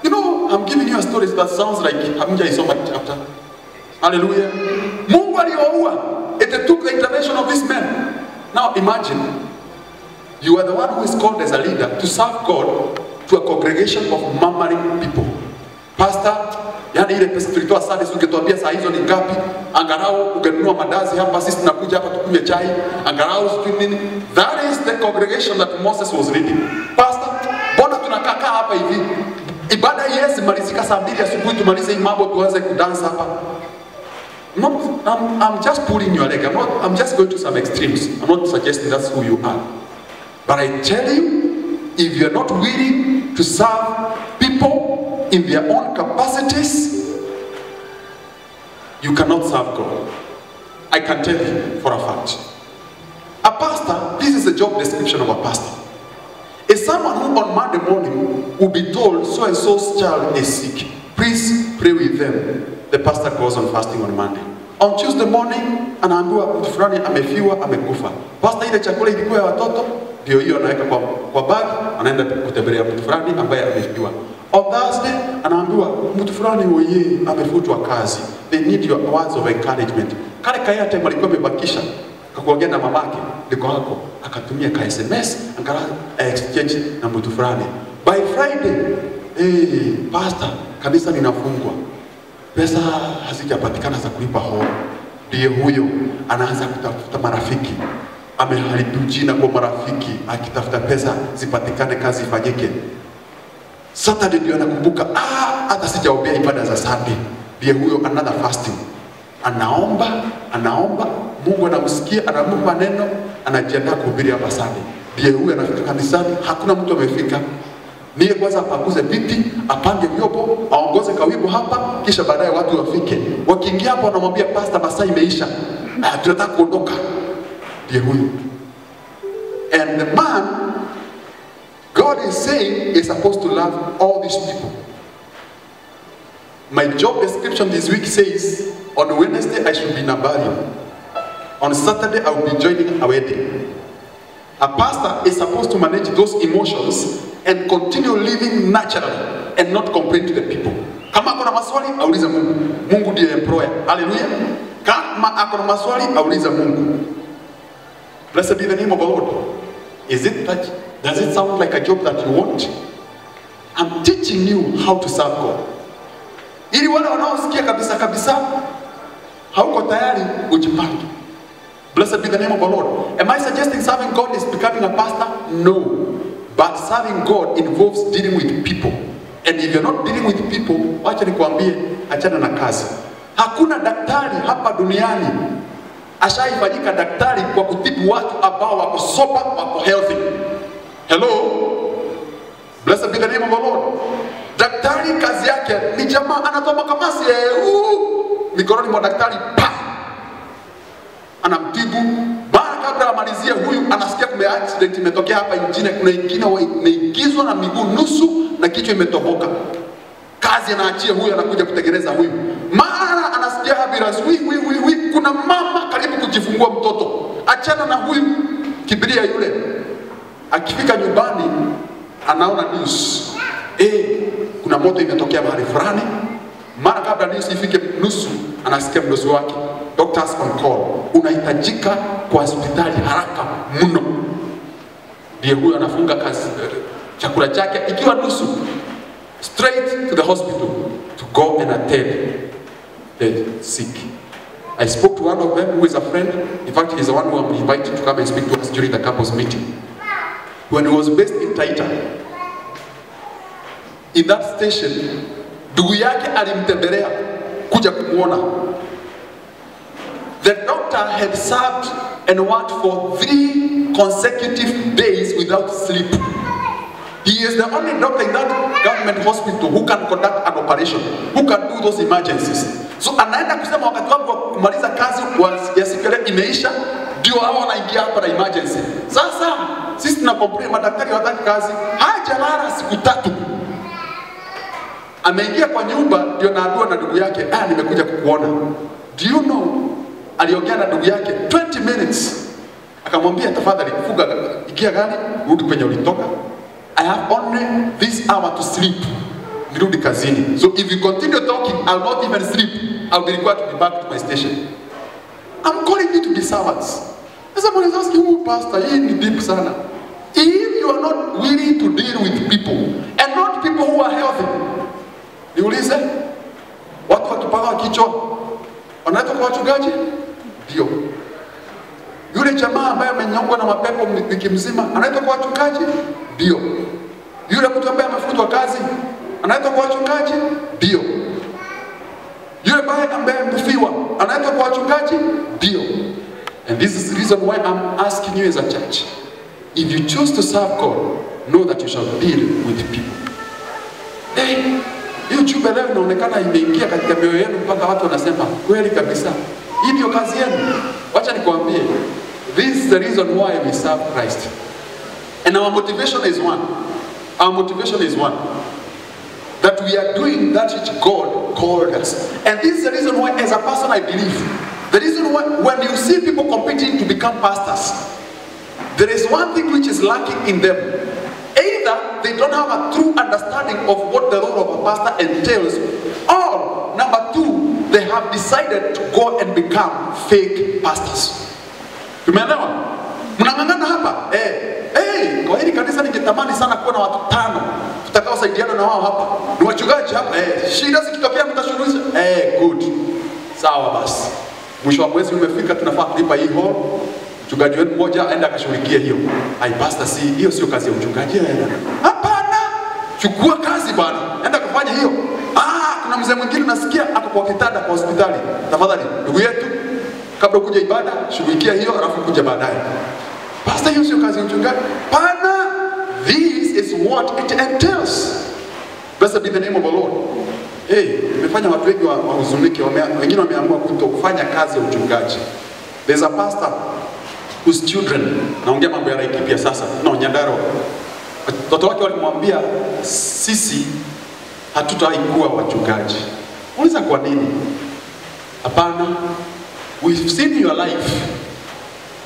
Speaker 1: You know, I'm giving you a story that sounds like hamjaisoma chapter. Hallelujah. Mungu aliwaua. It took the intervention of this man. Now imagine, you are the one who is called as a leader to serve God to a congregation of murmuring people. Pastor, yani ile pesa tulitoa Sunday ungetuambia saa hizo ni ngapi? Angalau ungenunua mandazi hapa, sisi tunakuja hapa tukunywe chai. Angalau nini? That is the congregation that Moses was leading. Pastor, mbona tunakaa hapa hivi? Ibada Yesu malizika saa 2 asubuhi, tumalize hii mambo tuanze kudansa hapa. I'm just pulling your leg. I'm just going to some extremes. I'm not suggesting that's who you are. But I tell you, if you're not willing to serve people in their own capacities, you cannot serve God. I can tell you for a fact. A pastor, this is the job description of a pastor, is someone who on Monday morning will be told so and so's child is sick. Please pray with them. The pastor goes on fasting on Monday. On Tuesday morning, anaambiwa mtu fulani amefiwa, amekufa. Pastor, ile chakula ilikuwa ya watoto, ndio hiyo anaweka kwa bag, anaenda kutembelea mtu fulani ambaye amefiwa. On Thursday, anaambiwa mtu fulani oye amefutwa kazi. They need your words of encouragement. Kale kaya time alikuwa amebakisha akakuongea na mamake, ndiko hako akatumia ka SMS, angala exchange na mtu fulani. By Friday, pastor, kanisa linafungwa. Pesa hazijapatikana za kulipa hao. Ndiye huyo anaanza kutafuta marafiki. Ameharibu jina kwa marafiki, akitafuta pesa zipatikane, kazi ifanyike. Saturday ndio anakumbuka, hata sijaombea ibada za Sunday. Ndiye huyo another fasting. Anaomba, Mungu anamsikia, anampa neno, anajiandaa kuhubiri hapa Sunday. Ndiye huyo anafika kanisani, hakuna mtu amefika. Niye kwanza apaguze viti, apange vyombo, aongoze kawimbo hapa, kisha baadaye watu wafike. Wakiingia hapo wanamwambia pastor, masaa imeisha. Tunataka kuondoka. Ndiye huyo. And the man God is saying is supposed to love all these people. My job description this week says, on Wednesday I should be in a burial. On Saturday I will be joining a wedding. A pastor is supposed to manage those emotions and continue living naturally and not complain to the people. Kama akona maswali, auliza Mungu. Mungu ndiye employer. Hallelujah. Kama akona maswali, auliza Mungu. Blessed be the name of the Lord. Does it sound like a job that you want? I'm teaching you how to serve God. Ili wale wanaosikia kabisa hauko tayari ujipange. Blessed be the name of the Lord. Am I suggesting serving God is becoming a pastor? No. But serving God involves dealing with people. And if you're not dealing with people, wacha nikwambie, achana na kazi. Hakuna daktari hapa duniani ashaifanyika daktari kwa kutibu watu ambao wako sober, wako healthy. Hello? Blessed be the name of the Lord. Daktari kazi yake ni jamaa anatoa makamasi mikononi mwa daktari pa anamtibu. Baada kabla amalizie, huyu anasikia kume accident imetokea hapa nchini, kuna ingine imeingizwa na miguu nusu na kichwa imetoboka. Kazi anaachia huyu, anakuja kutengeneza huyu. Mara anasikia ambulance, kuna mama karibu kujifungua mtoto. Achana na huyu, kibiria yule. Akifika nyumbani anaona news. Kuna moto imetokea mahali fulani. Mara kabla news ifike nusu, anasikia mdozi wake, doctors on call, unahitajika kwa hospitali haraka mno. Ndiye huyo anafunga kazi chakula chake ikiwa nusu, straight to the hospital to go and attend the sick. I spoke to one of them who is a friend. In fact, he's the one who I'm invited to come and speak to us during the couples meeting. When he was based in Taita, in that station, ndugu yake alimtembelea kuja kumuona. The doctor had served and worked for 3 consecutive days without sleep. He is the only doctor in that government hospital who can conduct an operation, who can do those emergencies. So anaenda kusema wakati wangu wa kumaliza kazi ya siku ile imeisha, ndio hao wanaingia hapa na emergency. Sasa sisi tunapomplea madaktari wataki kazi, hajalala siku 3. Ameingia kwa nyumba ndio naambiwa na ndugu yake, nimekuja kukuona. Do you know, aliongea na ndugu yake 20 minutes. Akamwambia tafadhali fuga ikia gari, rudi kwenye ulitoka. I have only this hour to sleep. Nirudi kazini. So if you continue talking, I'll not even sleep. I'll be required to be back to my station. I'm calling you to be servants. Someone is asking, who pastor? Hii ni deep sana. If you are not willing to deal with people, and not people who are healthy, niulize, watu wakipaga kichwa, wanaitwa kwa wachungaji? Ndio. Yule jamaa ambaye amenyongwa na mapepo wiki mzima, anaitwa kwa wachungaji? Ndio. Yule mtu ambaye amefutwa kazi, anaitwa kwa wachungaji? Ndio. Yule ambaye amefiwa, anaitwa kwa wachungaji? Ndio. And this is the reason why I'm asking you as a church. If you choose to serve God, know that you shall deal with people. Hiyo jumbe leo inaonekana imeingia katika mioyo yenu mpaka watu wanasema, kweli kabisa, hii ndio kazi yenu. Wacha nikwambie, this is the reason why we serve Christ. And our motivation is one. Our motivation is one. That we are doing that which God called us. And this is the reason why, as a person, I believe, the reason why when you see people competing to become pastors, there is one thing which is lacking in them. Either they don't have a true understanding of what the role of a pastor entails, or number 2, they have decided to go and become fake pastors. Tumeelewa? Mnang'ang'ana hapa? Kwa hili kanisa ningetamani sana kuwa na watu 5 tutakaosaidiana na wao hapa. Ni wachungaji hapa. Shida zikitokea mtashuruhisha. Good. Sawa basi. Mwisho wa mwezi umefika, tunafaa kulipa hii hall. Mchungaji wetu mmoja aenda akashughulikia hiyo. Pastor, hiyo sio kazi ya mchungaji. Hapana. Chukua kazi bwana. Enda kufanya hiyo. Kuna mzee mwingine nasikia ako kwa kitanda kwa hospitali. Tafadhali ndugu yetu, kabla kuja ibada, shughulikia hiyo alafu kuja baadaye. Pastor, hiyo sio kazi ya mchungaji. Pana, this is what it entails. Blessed be the name of the Lord. Imefanya watu wengi wahuzunike, wengine wameamua kutofanya kazi ya mchungaji. There's a pastor whose children, naongea mambo ya Laikipia sasa, na Nyandarua. Watoto wake walimwambia, sisi hatutawahi kuwa wachungaji. Unaweza kwa nini? Hapana, we've seen your life.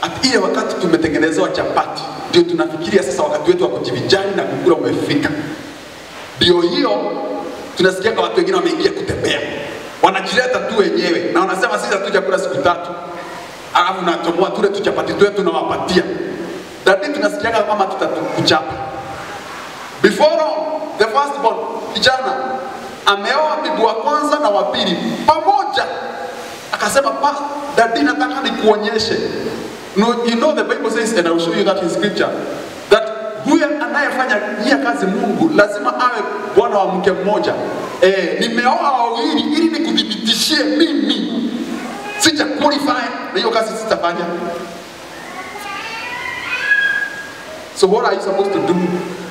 Speaker 1: At ile wakati tumetengenezewa chapati, ndio tunafikiria sasa wakati wetu wa kujivijani na kukula umefika. Ndio hiyo tunasikia kwa watu wengine wameingia kutembea. Wanajileta tu wenyewe na wanasema sisi hatujakula siku 3. Alafu natomoa tule tuchapati twetu na wapatia. Dadi tunasikia kama tutakuchapa. Before the first born, kijana ameoa bibi wa kwanza na wa pili pamoja. Akasema, dadi nataka nikuonyeshe. No, you know the Bible says, and I will show you that in scripture, that huyo anayefanya hii kazi Mungu lazima awe bwana wa mke mmoja. Nimeoa wawili ili nikudhibitishie mimi sija qualify na hiyo kazi sitafanya. So what are you supposed to do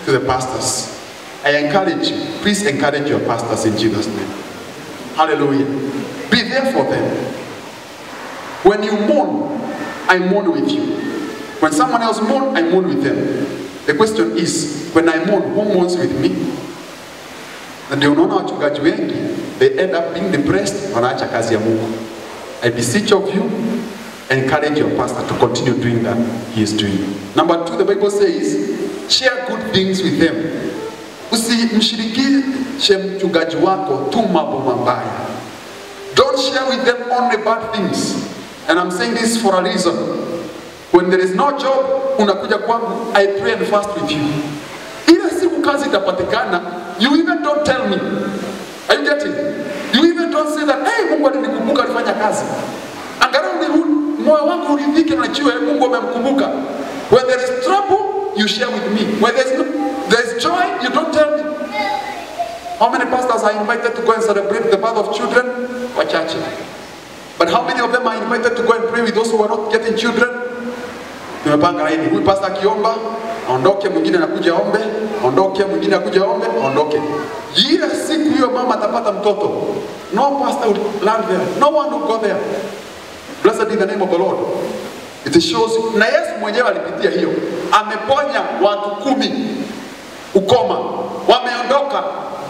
Speaker 1: to the pastors? I encourage you, please encourage your pastors in Jesus' name. Hallelujah. Be there for them. When you mourn, I mourn with you. When someone else mourn, I mourn with them. The question is, when I mourn, who mourns with me? Na ndio unaona wachungaji wengi, they end up being depressed, wanaacha kazi ya Mungu. I beseech of you, encourage your pastor to continue doing that he is doing. Number 2, the Bible says, share good things with them. Usimshirikishe mchungaji wako tu mambo mabaya. Don't share with them only bad things. And I'm saying this for a reason. When there is no job, unakuja kwangu, I pray and fast with you. Ile siku kazi itapatikana, you even don't tell me. Are you getting? You even don't say that, hey, Mungu alinikumbuka alifanya kazi. Angalau moyo wangu uridhike na jua Mungu amemkumbuka. When there is trouble, you share with me. When there is joy, you don't tell me. How many pastors are invited to go and celebrate the birth of children? Wachache. But how many of them are invited to go and pray with those who are not getting children? tumepanga laini. Huyu pastor akiomba, aondoke, mwingine anakuja ombe, aondoke, mwingine anakuja ombe, aondoke. Ile siku hiyo mama atapata mtoto, no pastor will land there. No one will go there. Blessed be the name of the Lord. It shows, na Yesu mwenyewe alipitia hiyo. Ameponya watu 10 ukoma. Wameondoka,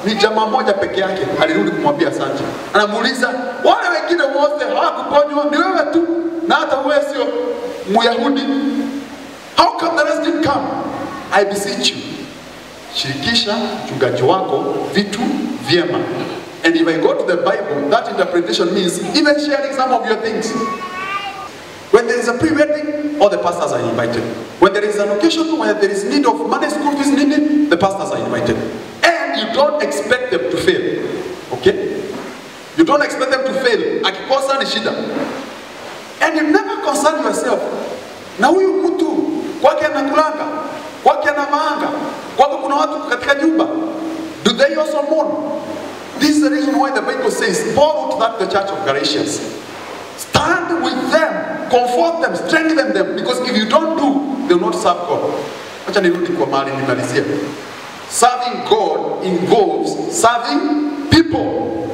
Speaker 1: ni jamaa moja peke yake alirudi kumwambia asante. Anamuuliza, wale wengine wote hawakuponywa, ni wewe tu, na hata wewe sio Myahudi. How come the rest didn't come? I beseech you, shirikisha mchungaji wako vitu vyema. And if I go to the Bible, that interpretation means even sharing some of your things. When there is a pre-wedding, all the pastors are invited. When there is an occasion where there is need of money, school fees needed, the pastors are invited. And you don't expect them to fail. Okay? You don't expect them to fail. Akikosa ni shida. And you never concern yourself. Na huyu mtu, kwake anakulanga, kwake anavaanga, kwake kuna watu katika nyumba. Do they also mourn? This is the reason why the Bible says, Paul wrote that to the church of Galatians. Stand with them, comfort them, strengthen them, because if you don't do, they will not serve God. Acha nirudi kwa mahali nimalizia. Serving God involves serving people.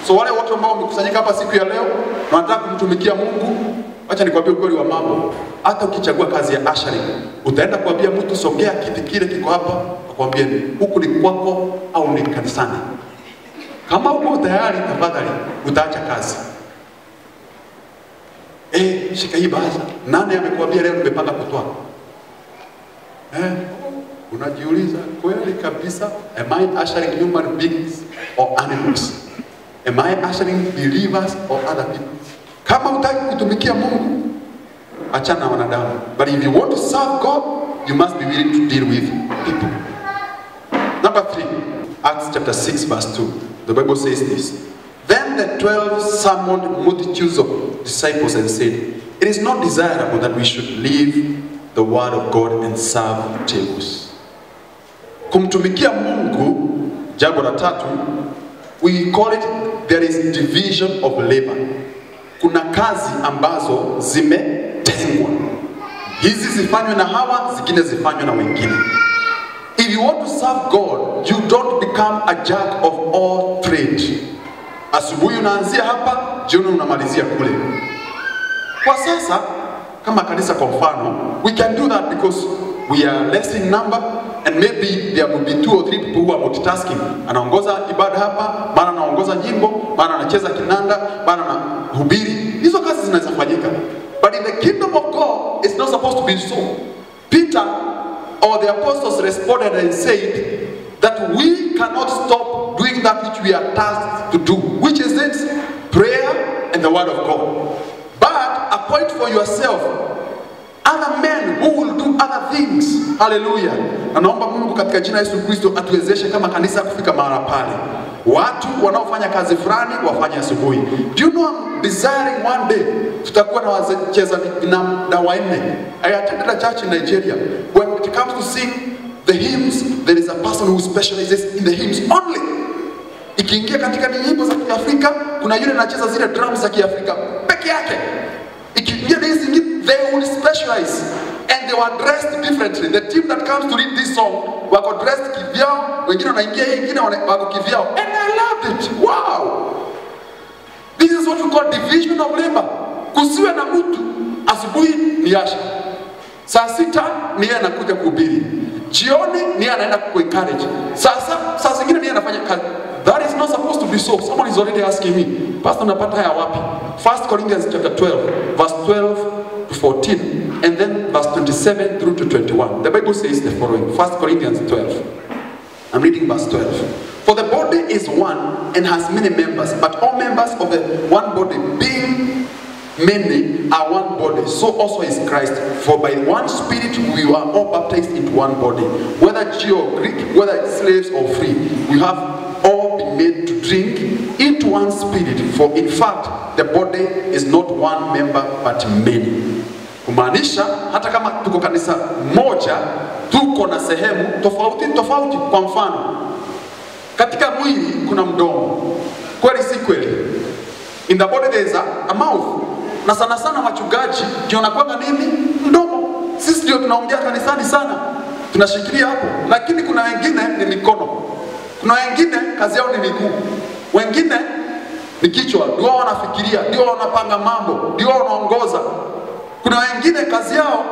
Speaker 1: So wale watu ambao wamekusanyika hapa siku ya leo na wanataka kumtumikia Mungu, acha nikwambie ukweli wa mambo. Hata ukichagua kazi ya ushering, utaenda kuambia mtu songea kiti kile kiko hapa, akwambie huku ni kwako au ni kanisani. Kama uko tayari, tafadhali utaacha kazi. Shika hii bahasha. Nani amekuambia leo nimepanga kutoa? Unajiuliza kweli kabisa, am I ushering human beings or animals? Am I ushering believers or other people? Kama hutaki kutumikia Mungu, achana na wanadamu. But if you want to serve God, you must be willing to deal with people. Number 3, Acts chapter 6 verse 2. The Bible says this. Then the 12 summoned multitudes of disciples and said, it is not desirable that we should leave the word of God and serve tables. Kumtumikia Mungu, jambo la tatu, we call it, there is division of labor. Kuna kazi ambazo zimetengwa. Hizi zifanywe na hawa, zingine zifanywe na wengine. If you want to serve God, you don't become a jack of all trades. Asubuhi unaanzia hapa, jioni unamalizia kule. Kwa sasa, kama kanisa kwa mfano, we can do that because we are less in number, and maybe there will be 2 or 3 people who are multitasking. Anaongoza ibada hapa, mara anaongoza nyimbo, mara anacheza kinanda, mara anahubiri. Hizo kazi zinaweza fanyika. But in the kingdom of God, it's not supposed to be so. Peter or the apostles responded and said that we cannot stop doing that which we are tasked to do, which is it? Prayer and the word of God. But appoint for yourself other men who will do other things. Hallelujah. Na naomba Mungu katika jina Yesu Kristo atuwezeshe kama kanisa kufika mahali pale. Watu wanaofanya kazi fulani wafanye asubuhi. Do you know, I'm desiring one day tutakuwa na wacheza vinanda wanne. I attended a church in Nigeria. When it comes to sing the hymns, there is a person who specializes in the hymns only. Ikiingia katika nyimbo za Kiafrika, kuna yule anacheza zile drums za Kiafrika peke yake. Ikiingia hizi, they will specialize, and they were dressed differently. The team that comes to lead this song wako dressed kivyao, wengine wanaingia hii, wengine wako kivyao, and I loved it. Wow, this is what we call division of labor. Kusiwe na mtu asubuhi ni Asha, saa 6 ni yeye anakuja kuhubiri, jioni ni yeye anaenda ku-encourage, saa zingine ni yeye anafanya kazi. That is not supposed to be so. Someone is already asking me, Pastor, napata haya wapi? 1 Corinthians chapter 12, verse 12 to 14, and then verse 27 through to 21. The Bible says the following. 1 Corinthians 12. I'm reading verse 12. For the body is one and has many members, but all members of the one body, being many, are one body. So also is Christ. For by one Spirit we are all baptized into one body, whether Jew or Greek, whether slaves or free. We have all be made to drink into one Spirit, for in fact the body is not one member but many. Kumaanisha hata kama tuko kanisa moja, tuko na sehemu tofauti tofauti. Kwa mfano, katika mwili kuna mdomo, kweli si kweli? In the body there is a mouth. Na sana sana wachungaji ndio wanakuwa nini? Mdomo. sisi ndio tunaongea kanisani sana, tunashikilia hapo, lakini kuna wengine ni mikono, kuna wengine kazi yao ni miguu, wengine ni kichwa, ndio wanafikiria, ndio wanapanga mambo, ndio wanaongoza. Kuna wengine kazi yao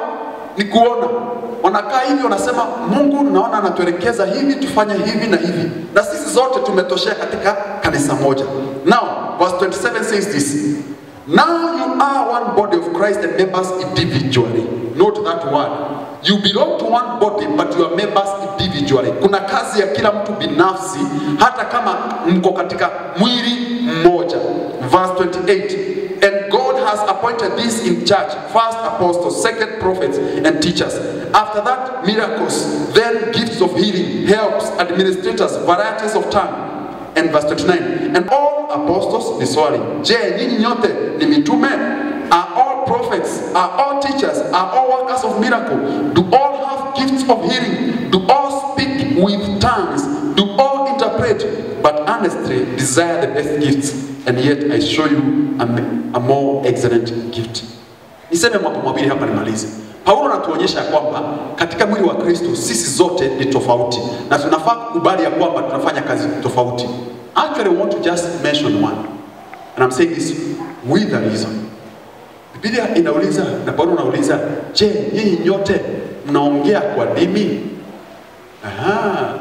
Speaker 1: ni kuona, wanakaa hivi wanasema Mungu naona anatuelekeza hivi tufanye hivi na hivi, na sisi zote tumetoshea katika kanisa moja. Now verse 27 says this: now you are one body of Christ and members individually. Note that word. You belong to one body but you are members individually. Kuna kazi ya kila mtu binafsi hata kama mko katika mwili mmoja. Verse 28. And God has appointed this in church: first apostles, second prophets and teachers. After that miracles, then gifts of healing, helps, administrators, varieties of tongue. And verse 29. And all apostles ni swali, je, nyinyi nyote ni mitume? Are all prophets? Are all teachers? Are all workers of miracle? Do all have gifts of healing? Do all speak with tongues? Do all interpret? But honestly desire the best gifts, and yet I show you a more excellent gift. Niseme mambo mawili hapa nimalize. Paulo anatuonyesha kwamba katika mwili wa Kristo sisi zote ni tofauti, na tunafaa kukubali ya kwamba tunafanya kazi tofauti. Actually, I want to just mention one, and I'm saying this with a reason. Biblia inauliza na Paulo anauliza, je, nyinyi nyote mnaongea kwa dini? Aha,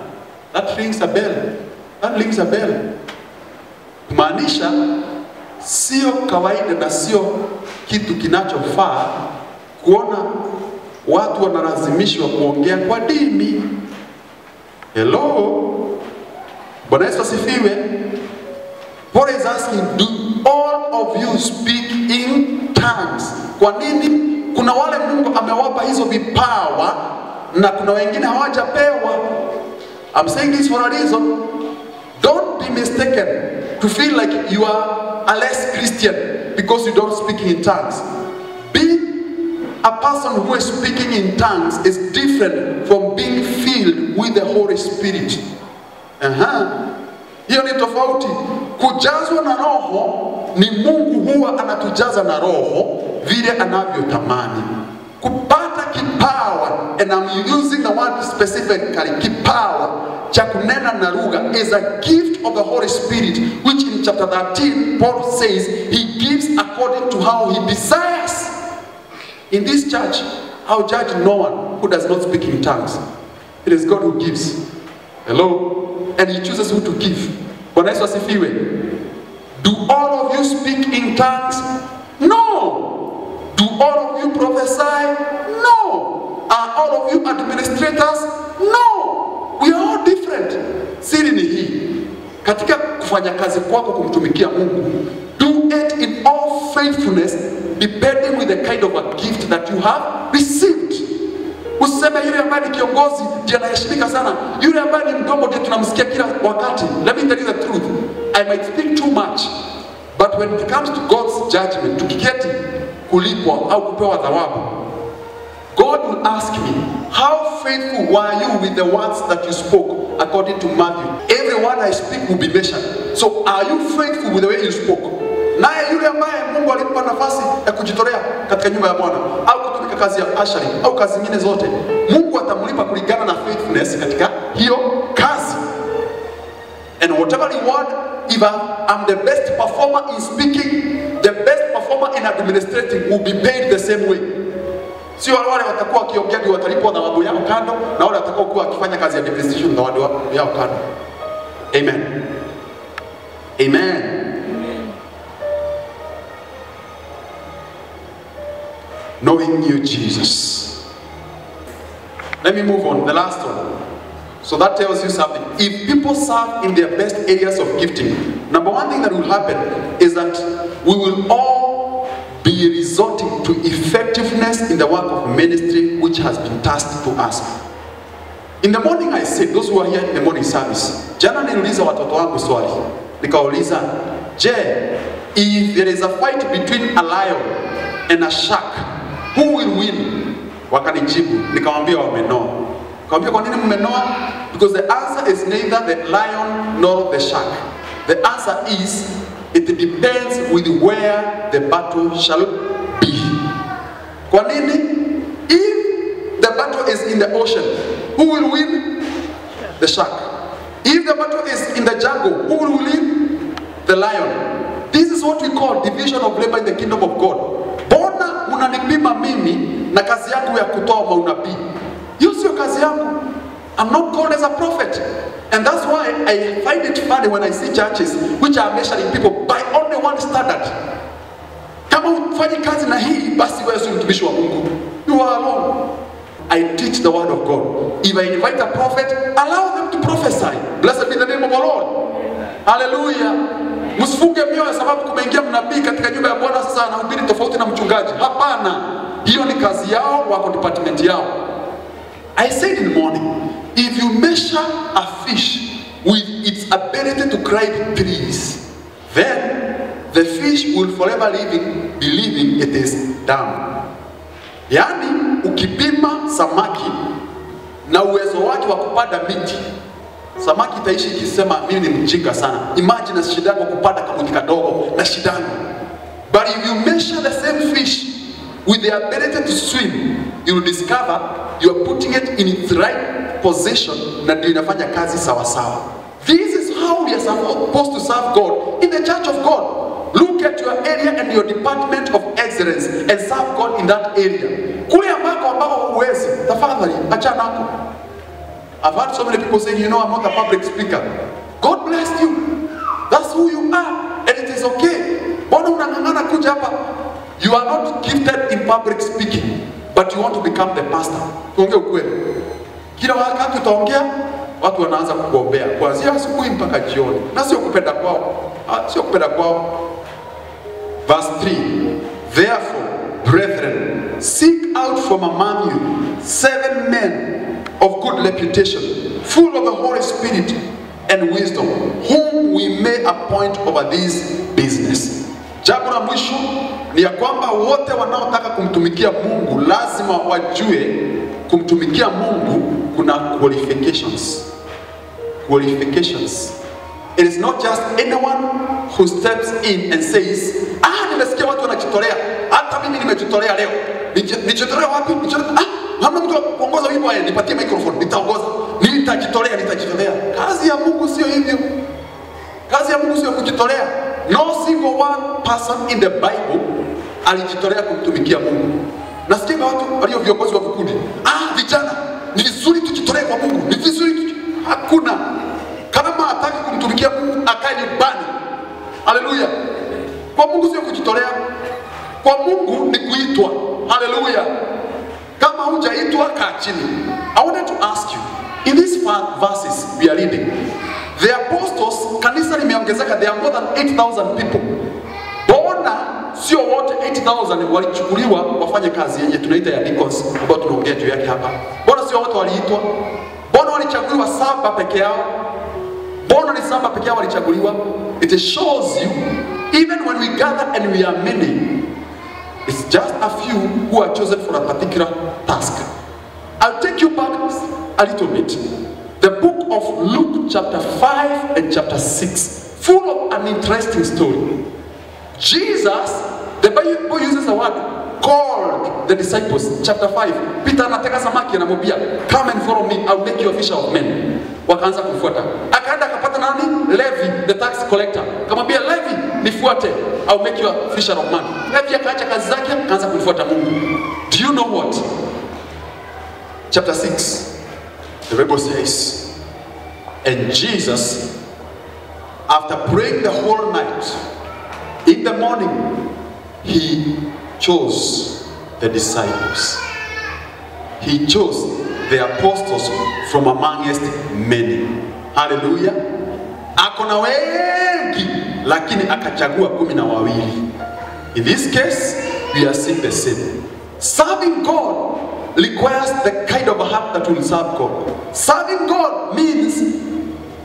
Speaker 1: that rings a bell. That rings a bell. Kumaanisha sio kawaida na sio kitu kinachofaa kuona watu wanalazimishwa kuongea kwa dini. Hello? Bwana Yesu asifiwe. Paul is asking, do all of you speak in tongues? Kwa nini? Kuna wale Mungu amewapa hizo vipawa na kuna wengine hawajapewa. I'm saying this for a reason. Don't be mistaken to feel like you are a less Christian because you don't speak in tongues. Being a person who is speaking in tongues is different from being filled with the Holy Spirit. Hiyo ni tofauti. Kujazwa na roho ni Mungu huwa anatujaza na roho vile anavyotamani. Kupata kipawa, and I'm using the word specifically, kipawa cha kunena na lugha is a gift of the Holy Spirit, which in chapter 13 Paul says he gives according to how he desires. In this church, I'll judge no one who does not speak in tongues. It is God who gives. Hello? And he chooses who to give. Bwana Yesu asifiwe. Do all of you speak in tongues? No. Do all of you prophesy? No. Are all of you administrators? No. We are all different. Siri ni hii. Katika kufanya kazi kwako kumtumikia Mungu, do it in all faithfulness, depending with the kind of a gift that you have received. Useme yule ambaye ni kiongozi ndiye anaheshimika sana, yule ambaye ni mdogo ndiye tunamsikia kila wakati. Let me tell you the truth. I might speak too much, but when it comes to God's judgment, tukiketi kulipwa au kupewa thawabu, God will ask me, how faithful were you with the words that you spoke according to Matthew? Every word I speak will be measured. So are you faithful with the way you spoke? Naye yule ambaye Mungu alimpa nafasi ya kujitolea katika nyumba ya Bwana au kutumika kazi ya ashari au kazi nyingine zote, Mungu atamlipa kulingana na faithfulness katika hiyo kazi. And whatever reward, if I'm the best performer in speaking, the best performer in administrating will be paid the same way. Sio wale watakuwa wakiongea ndio watalipwa thawabu yao kando, na wale watakao kuwa wakifanya kazi ya administration thawabu yao kando. Amen. Amen. Knowing you, Jesus. Let me move on, the last one. So that tells you something. If people serve in their best areas of gifting, number one thing that will happen is that we will all be resorting to effectiveness in the work of ministry which has been tasked to us. In the morning I said, those who are here in the morning service, jana niliuliza watoto wangu swali. Nikauliza, je, if there is a fight between a lion and a shark, who will win? Wakanijibu, nikamwambia wamenoa. Nikamwambia kwa nini mmenoa? Because the answer is neither the lion nor the shark. The answer is, it depends with where the battle shall be. Kwa nini? If is in the ocean, who will win? The shark. If the battle is in the jungle, who will win? The lion. This is what we call division of labor in the kingdom of God. Bona unanipima mimi na kazi yangu ya kutoa maunabii. Hiyo sio kazi yangu. I'm not called as a prophet. And that's why I find it funny when I see churches which are measuring people by only one standard. Kama ufanyi kazi na hii, basi wewe si mtumishi wa Mungu. You are alone. I teach the word of God. If I invite a prophet, allow them to prophesy. Blessed be the name of the Lord. Hallelujah. Msifunge mioyo sababu kumeingia mnabii katika nyumba ya Bwana sasa anahubiri tofauti na mchungaji. Hapana. Hiyo ni kazi yao, wako department yao. I said in the morning, if you measure a fish with its ability to climb trees, then the fish will forever believing it is dumb. Yani ukipima samaki na uwezo wake wa kupanda miti, samaki itaishi ikisema mimi ni mjinga sana. Imagine shida yako kupanda kamuti kadogo na shidano. But if you measure the same fish with the ability to swim, you will discover you are putting it in its right position na ndio inafanya kazi sawa sawa. This is how we are supposed to serve God in the church of God. Look at your area and your department of excellence and serve God in that area. Kule ambako huwezi, tafadhali acha nako. I've heard so many people saying, you know, I'm not a public speaker. God bless you. That's who you are, and it is okay. Mbona unang'ang'ana kuja hapa? You are not gifted in public speaking, but you want to become the pastor. Tuongee ukweli. Kila wakati utaongea, watu wanaanza kukuombea kuanzia asubuhi mpaka jioni. Na sio kupenda kwao. Sio kupenda kwao. Verse 3. Therefore, brethren, seek out from among you 7 men of good reputation, full of the Holy Spirit and wisdom, whom we may appoint over this business. Jambo la mwisho ni ya kwamba wote wanaotaka kumtumikia Mungu lazima wajue kumtumikia Mungu kuna qualifications. Qualifications. It is not just anyone who steps in and says, nimesikia watu wanajitolea, hata mimi nimejitolea leo. Nijitolea wapi? Hamna mtu kuongoza wimbo haya, nipatie microphone, nitaongoza. Nitajitolea. Kazi ya Mungu sio hivyo. Kazi ya Mungu sio kujitolea. No single one person in the Bible alijitolea kumtumikia Mungu. Nasikia watu walio viongozi wa vikundi, vijana, ni vizuri tujitolee kwa Mungu. Ni vizuri hakuna. Kama hataki kumtumikia Mungu akae nyumbani. Haleluya. Kwa Mungu sio kujitolea. Kwa Mungu ni kuitwa. Haleluya. Kama hujaitwa kaa chini. I wanted to ask you, in these verses we are reading, the apostles, kanisa limeongezeka, there are more than 8,000 people. Bona sio wote 8,000 walichukuliwa wafanye kazi yenye tunaita ya deacons ambayo tunaongea juu yake hapa. Bona sio wote waliitwa. Bona walichaguliwa 7 peke yao. Bona ni 7 peke yao walichaguliwa. It shows you, even when we gather and we are many, it's just a few who are chosen for a particular task. I'll take you back a little bit. The book of Luke chapter 5 and chapter 6, full of an interesting story. Jesus, the Bible uses the word, called the disciples. Chapter 5, Peter anateka samaki anamwambia, come and follow me, I'll make you a fisher of men. Wakaanza kufuata. Akaenda akapata nani? Levi, the tax collector. Akamwambia, Levi, nifuate, I'll make you a fisher of men. Levi akaacha kazi zake, akaanza kufuata Mungu. Do you know what? Chapter 6, the Bible says, and Jesus, after praying the whole night, in the morning, he chose the disciples. He chose the apostles from amongst many. Hallelujah. Akona wengi, lakini akachagua 12. In this case, we are seeing the same. Serving God requires the kind of a heart that will serve God. Serving God means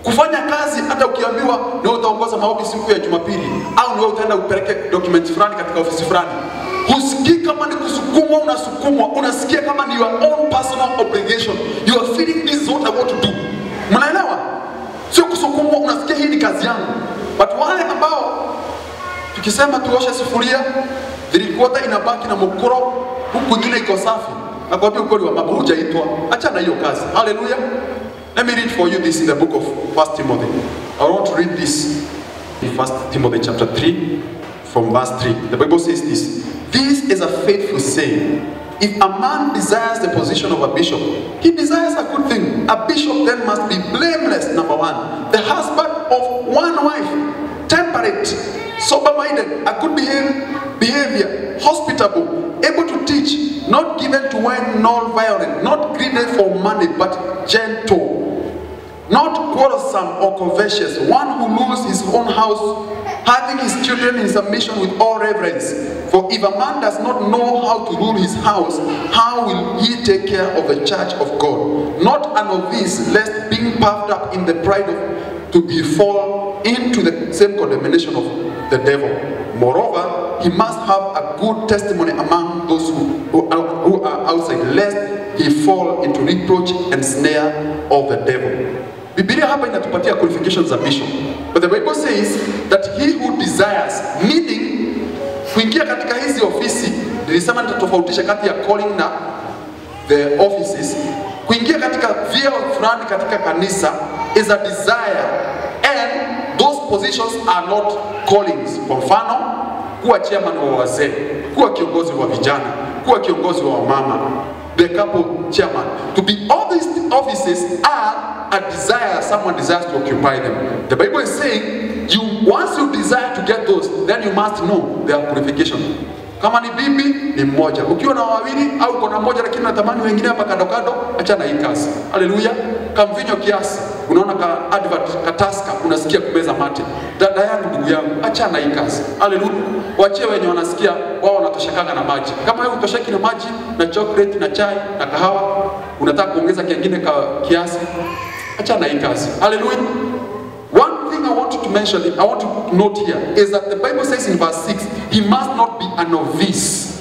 Speaker 1: kufanya kazi hata ukiambiwa ni utaongoza maombi siku ya Jumapili au ni utaenda upeleke document fulani katika ofisi fulani. Husikii kama ni kusukumwa, unasukumwa, unasikia kama ni your own personal obligation. You are feeling this is what I want to do. Mnaelewa? Sio kusukumwa, unasikia hii ni kazi yangu. But wale ambao tukisema tuoshe sufuria, 3/4 inabaki na mokoro, huku nyingine iko safi. Akwambia ukweli wa mambo, hujaitwa. Acha na hiyo kazi. Hallelujah. Let me read for you this in the book of 1 Timothy. I want to read this in 1 Timothy chapter 3 from verse 3. The Bible says this. This is a faithful saying. If a man desires the position of a bishop, he desires a good thing. A bishop then must be blameless, number one. The husband of one wife, temperate, sober-minded, a good behavior, hospitable, able to teach, not given to wine nor violent, not greedy for money, but gentle, not quarrelsome or covetous, one who rules his own house, having his children in submission with all reverence. For if a man does not know how to rule his house, how will he take care of the church of God? Not a novice, lest being puffed up in the pride of to be fall into the same condemnation of the devil. Moreover, he must have a good testimony among those who are outside, lest he fall into reproach and snare of the devil. Biblia hapa inatupatia qualifications za bishop. But the Bible says that he who desires, meaning kuingia katika hizi ofisi, nilisema nitatofautisha kati ya calling na the offices. Kuingia katika vyeo fulani katika kanisa is a desire, and those positions are not callings. Kwa mfano, kuwa chairman wa wazee, kuwa kiongozi wa vijana, kuwa kiongozi wa mama, the couple chairman. To be all these offices are a desire, someone desires to occupy them. The Bible is saying, once you desire to get those, then you must know their qualification. Kama ni bibi, ni mmoja. Ukiwa na wawili au kuna mmoja lakini unatamani wengine hapa kando kando, acha na hii kazi. Haleluya. Kamvinyo kiasi, unaona ka advert kataska, unasikia kumeza mate. Dada yangu, ndugu yangu, acha na hii kazi. Haleluya. Wache wenye wanasikia wao wanatoshekanga na maji. Kama wewe utosheki na maji na chocolate na chai na kahawa, unataka kuongeza kingine kiasi, acha na hii kazi. Haleluya. One thing I want to mention, I want to note here, is that the Bible says in verse 6, he must not be a novice.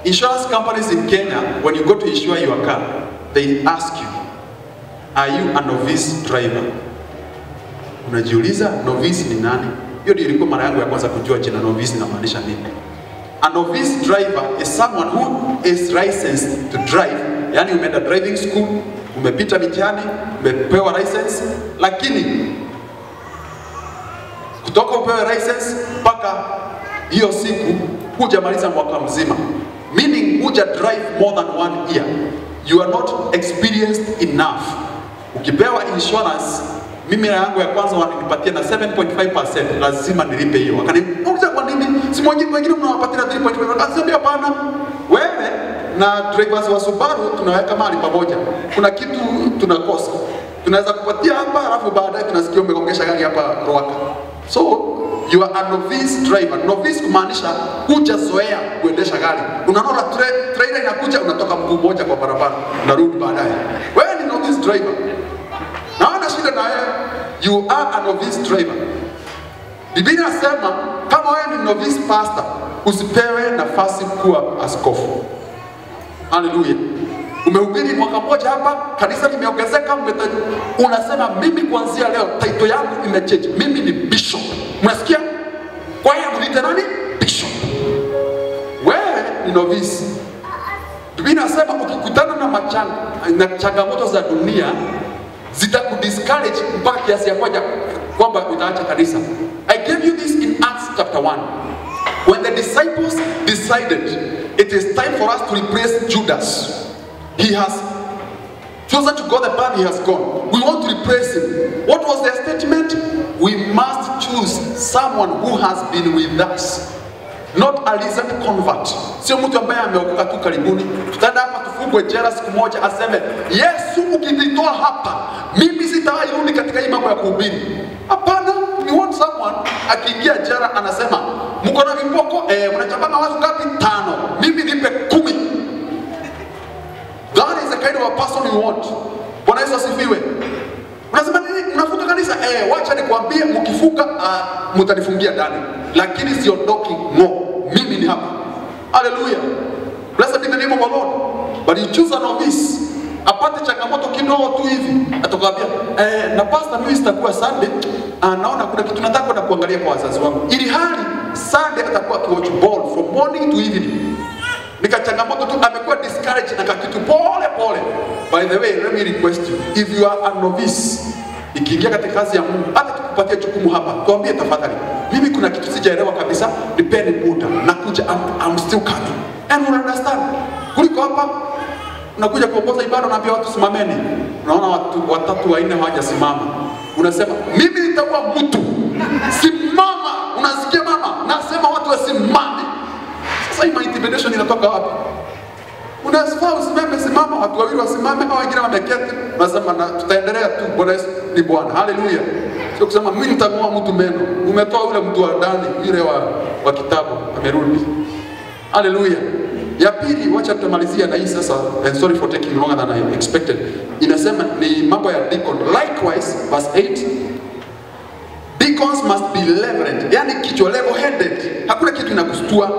Speaker 1: Insurance companies in Kenya, when you go to insure your car, they ask you, are you a novice driver? Unajiuliza, novice ni nani? Hiyo ndio ilikuwa mara yangu ya kwanza kujua jina novice inamaanisha nini. A novice driver is someone who is licensed to drive. Yani umeenda driving school, umepita mitihani, umepewa license, lakini kutoka upewe license mpaka hiyo siku hujamaliza mwaka mzima. Meaning huja drive more than 1 year. You are not experienced enough. Ukipewa insurance, mimi yangu ya kwanza wananipatia na 7.5%, lazima nilipe hiyo. Wakaniuliza kwa nini? Si wengine mnawapatia 3.5%. Akasema hapana. Wewe na drivers wa Subaru tunaweka mali pamoja. Kuna kitu tunakosa. Tunaweza kupatia hapa alafu baadaye tunasikia umegongesha gari hapa Ruaka. So you are a novice driver. Novice kumaanisha hujazoea kuendesha gari. Unaona trailer inakuja, unatoka mguu mmoja kwa barabara, unarudi baadaye. Wewe ni novice driver. Naona shida na wewe, you are a novice driver. Biblia inasema kama wewe ni novice pastor, usipewe nafasi kuwa askofu. Hallelujah. Umehubiri mwaka mmoja hapa, kanisa limeongezeka, unasema mimi kuanzia leo title yangu imechange. Mimi ni bishop. Mnasikia? Kwa hiyo unite nani? Bishop. Wewe ni novice. Biblia inasema ukikutana na changamoto za dunia zitakudiscourage mpaka kiasi ya kwamba utaacha kanisa. I gave you this in Acts chapter 1. When the disciples decided it is time for us to replace Judas. He has chosen to go the path he has gone. We want to replace him. What was their statement? We must choose someone who has been with us. Not a recent convert. Sio mtu ambaye ameokoka tu karibuni. Tutaenda hapa tufungwe jela siku moja aseme, Yesu ukinitoa hapa, mimi sitawahi katika hii mambo ya kuhubiri. Hapana, we want someone akiingia jela anasema, mko na viboko, mnachapanga watu ngapi? 5. Mimi nipe 10. That is the kind of a person you want. Bwana Yesu asifiwe. Unasema nini? Unafunga kanisa? Wacha nikwambie, mkifunga mtanifungia ndani. Lakini siondoki mimi ni hapa. Hallelujah. Blessed be the name of the Lord. But you choose a novice. Apate changamoto kidogo tu hivi, atakwambia na pastor mimi sitakuwa Sunday, naona kuna kitu nataka kwenda kuangalia kwa wazazi wangu. Ili hali Sunday atakuwa akiwatch ball from morning to evening. Nika changamoto tu, amekuwa discouraged na kitu pole pole. By the way, let me request you, if you are a novice, ikiingia katika kazi ya Mungu, hata tukupatie jukumu hapa, tuambie tafadhali, mimi kuna kitu sijaelewa kabisa, nipeni muda, nakuja, I'm still coming. And you understand, kuliko hapa, unakuja kuongoza ibada, unaambia watu simameni, unaona watu watatu wanne hawajasimama, unasema mimi nitakuwa mtu, simama, unasikia mama, nasema watu wasimame. Sasa hii intimidation inatoka wapi? Unasifaa usimame, simama, watu wawili wasimame, au wengine wameketi, unasema na tutaendelea tu, Bwana Yesu ni Bwana. Haleluya. Sio kusema mimi nitamua mtu meno. Umetoa yule mtu wa ndani, yule wa kitabu amerudi. Haleluya. Ya pili, wacha tutamalizia na hii sasa, and sorry for taking longer than I expected. Inasema ni mambo ya deacon. Likewise, verse 8, deacons must be level-headed, yani kichwa level-headed. Hakuna kitu inakustua.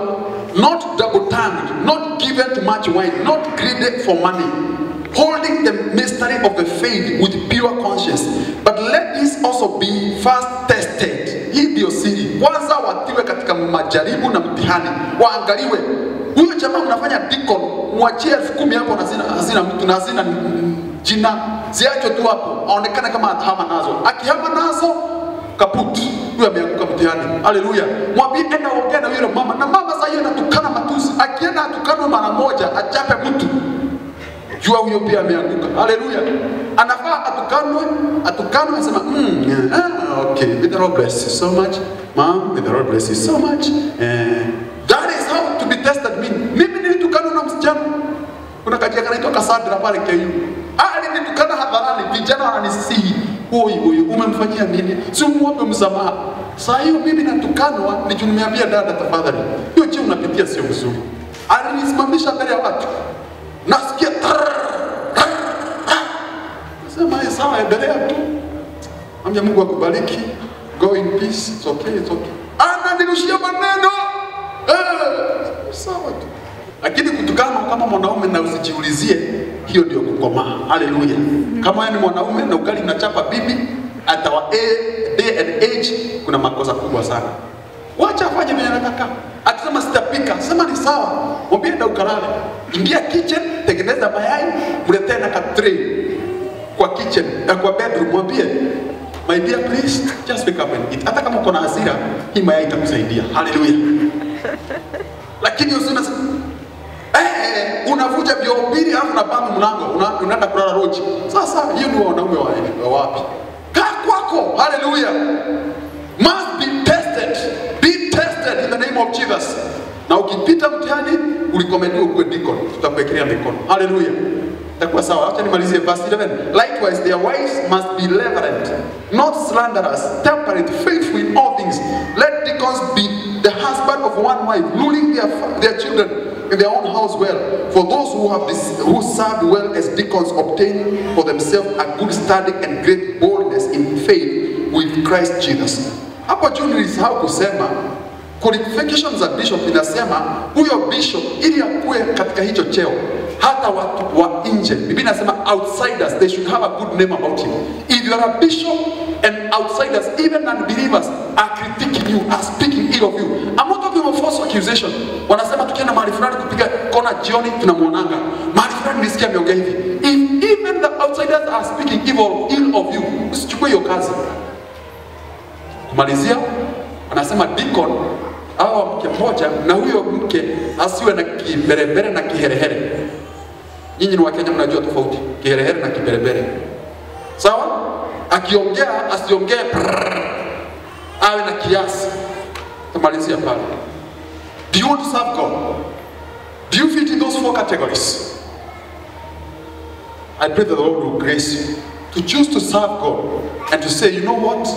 Speaker 1: Not double-tongued, not given to much wine, not greedy for money, holding the mystery of the faith with pure conscience. But let this also be first tested. Hii ndio siri. Kwanza watiwe katika majaribu na mtihani. Waangaliwe. Huyo jamaa mnafanya deacon, mwachie 10,000 hapo na hazina mtu na hazina jina. Ziacho tu hapo, aonekane kama atahama nazo. Akihama nazo, kaput. Huyo ameanguka mtihani. Haleluya. Mwambie enda ongea na yule mama. Na mama sasa hiyo anatukana matusi. Akienda atukane mara moja, achape mtu. Jua huyo pia ameanguka. Haleluya. Anafaa atukanwe asema okay, may the Lord bless you so much. Mom, may the Lord bless you so much. That is how to be tested. Mimi nilitukana na msichana. Kuna kajia kanaitwa Cassandra pale KU. Nilitukana hadharani, vijana wananisihi. Huyu umemfanyia nini? Si umuombe msamaha. Saa hiyo mimi natukanwa, nimeambia dada tafadhali. Hiyo je unapitia sio mzuri. Alinisimamisha mbele ya watu. Nasikia nasema sawa, endelea tu. Ambia Mungu akubariki. Go in peace. It's okay, it's okay. Ananirushia maneno. Sawa tu. Lakini kutukana kama mwanaume na usijiulizie, hiyo ndio kukomaa. Haleluya. Kama wewe ni mwanaume na ugali unachapa bibi at our day and age, kuna makosa kubwa sana. Wacha afanye vile anataka. Akisema sitapika, sema ni sawa. Mwambie enda ukalale. Ingia kitchen, tengeneza mayai, mletee na tray kwa kitchen, kwa bedroom, mwambie my dear please just wake up and eat. Hata kama uko na hasira, hii mayai itakusaidia. Haleluya. Lakini usina unavuja vyombili alafu unabanga mlango, unaenda kulala roji. Sasa hiyo ni wanaume wa wapi? Kaa kwako. Haleluya. Must be tested. Be tested in the name of Jesus. Na ukipita mtihani ulikomediwa kuwe deacon, tutakuwekelea mikono. Haleluya. Itakuwa sawa. Acha nimalizie verse 11. Likewise their wives must be reverent, not slanderous, temperate, faithful in all things. Let deacons be the husband of one wife, ruling their children in their own house well. For those who serve well as deacons obtain for themselves a good standing and great boldness in faith with Christ Jesus. Hapo juu nilisahau kusema qualifications za bishop. Inasema huyo bishop ili akue katika hicho cheo, hata watu wa nje, Biblia inasema outsiders, they should have a good name about him. If you are a bishop and outsiders, even unbelievers, are critiquing you, are speaking ill of you, I'm not talking of false accusation. Wanasema tukienda mahali fulani kupiga kona jioni tunamuonanga, mahali fulani nisikia ameongea hivi. If even the outsiders are speaking ill of you, usichukue hiyo kazi. Kumalizia, anasema deacon au mke mmoja, na huyo mke asiwe na kiberebere na kiherehere. Nyinyi ni Wakenya, mnajua tofauti kiherehere na kiberebere. Sawa? Akiongea asiongee awe na kiasi. Tumalizia pale. Do you want to serve God? Do you fit in those 4 categories? I pray that the Lord will grace you to choose to serve God and to say, you know what?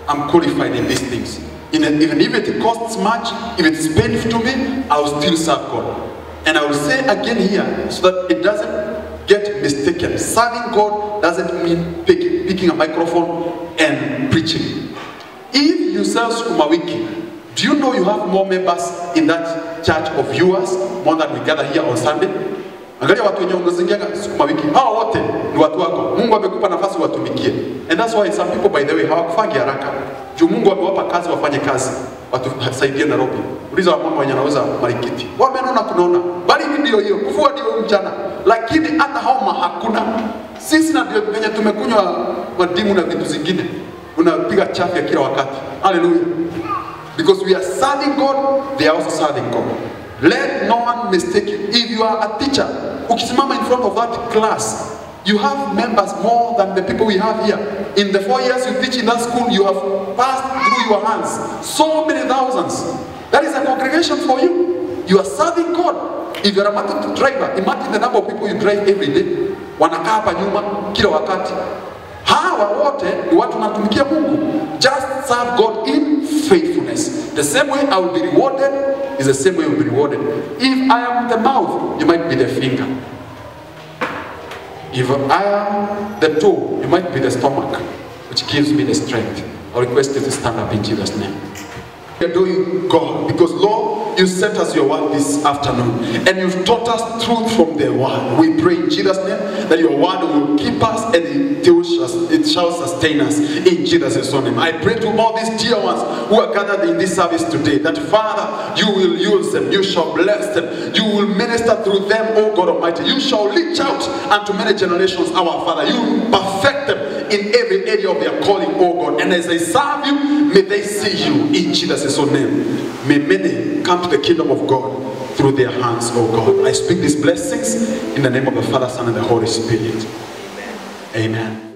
Speaker 1: I'm qualified in these things. Even if it costs much, if it's painful to me, I will still serve God. And I will say again here, so that it doesn't get mistaken. Serving God doesn't mean picking a microphone and preaching. If you serve Sukuma Wiki, do you know you have more members in that church of yours more than we gather here on Sunday? Angalia watu wenye unazingianga Sukuma Wiki, hao wote ni watu wako. Mungu amekupa nafasi watumikie. And that's why some people, by the way, hawakufangi haraka. Juu Mungu amewapa kazi wafanye kazi. Watusaidie Nairobi. Uliza wamama wenye wanauza marikiti. Wamenona kunaona. Bali ndio hiyo. Kufua ndio mchana. Lakini hata homa hakuna. Sisi na ndio wenye tumekunywa madimu na vitu zingine. Unapiga chafya kila wakati. Hallelujah. Because we are serving God, they are also serving God. Let no one mistake you. If you are a teacher, ukisimama in front of that class, you have members more than the people we have here. In the 4 years you teach in that school, you have passed through your hands so many thousands. That is a congregation for you. You are serving God. If you are a matatu driver, imagine the number of people you drive every day. Wanakaa hapa nyuma kila wakati. Hawa wote ni watu wanatumikia Mungu. Just serve God in faithfulness. The same way I will be rewarded is the same way you will be rewarded. If I am the mouth, you might be the finger. If I am the toe, you might be the stomach, which gives me the strength. I request you to stand up in Jesus' name. We are doing God because Lord, you sent us your word this afternoon and you've taught us truth from the word. We pray in Jesus' name that your word will keep us and it shall sustain us in Jesus' name. I pray to all these dear ones who are gathered in this service today that Father, you will use them, you shall bless them, you will minister through them, O God Almighty. You shall reach out unto many generations, our Father. You will perfect them in every area of their calling, O God. And as they serve you, may they see you in Jesus' name. May many come to the kingdom of God through their hands, O God. I speak these blessings in the name of the Father, Son, and the Holy Spirit. Amen.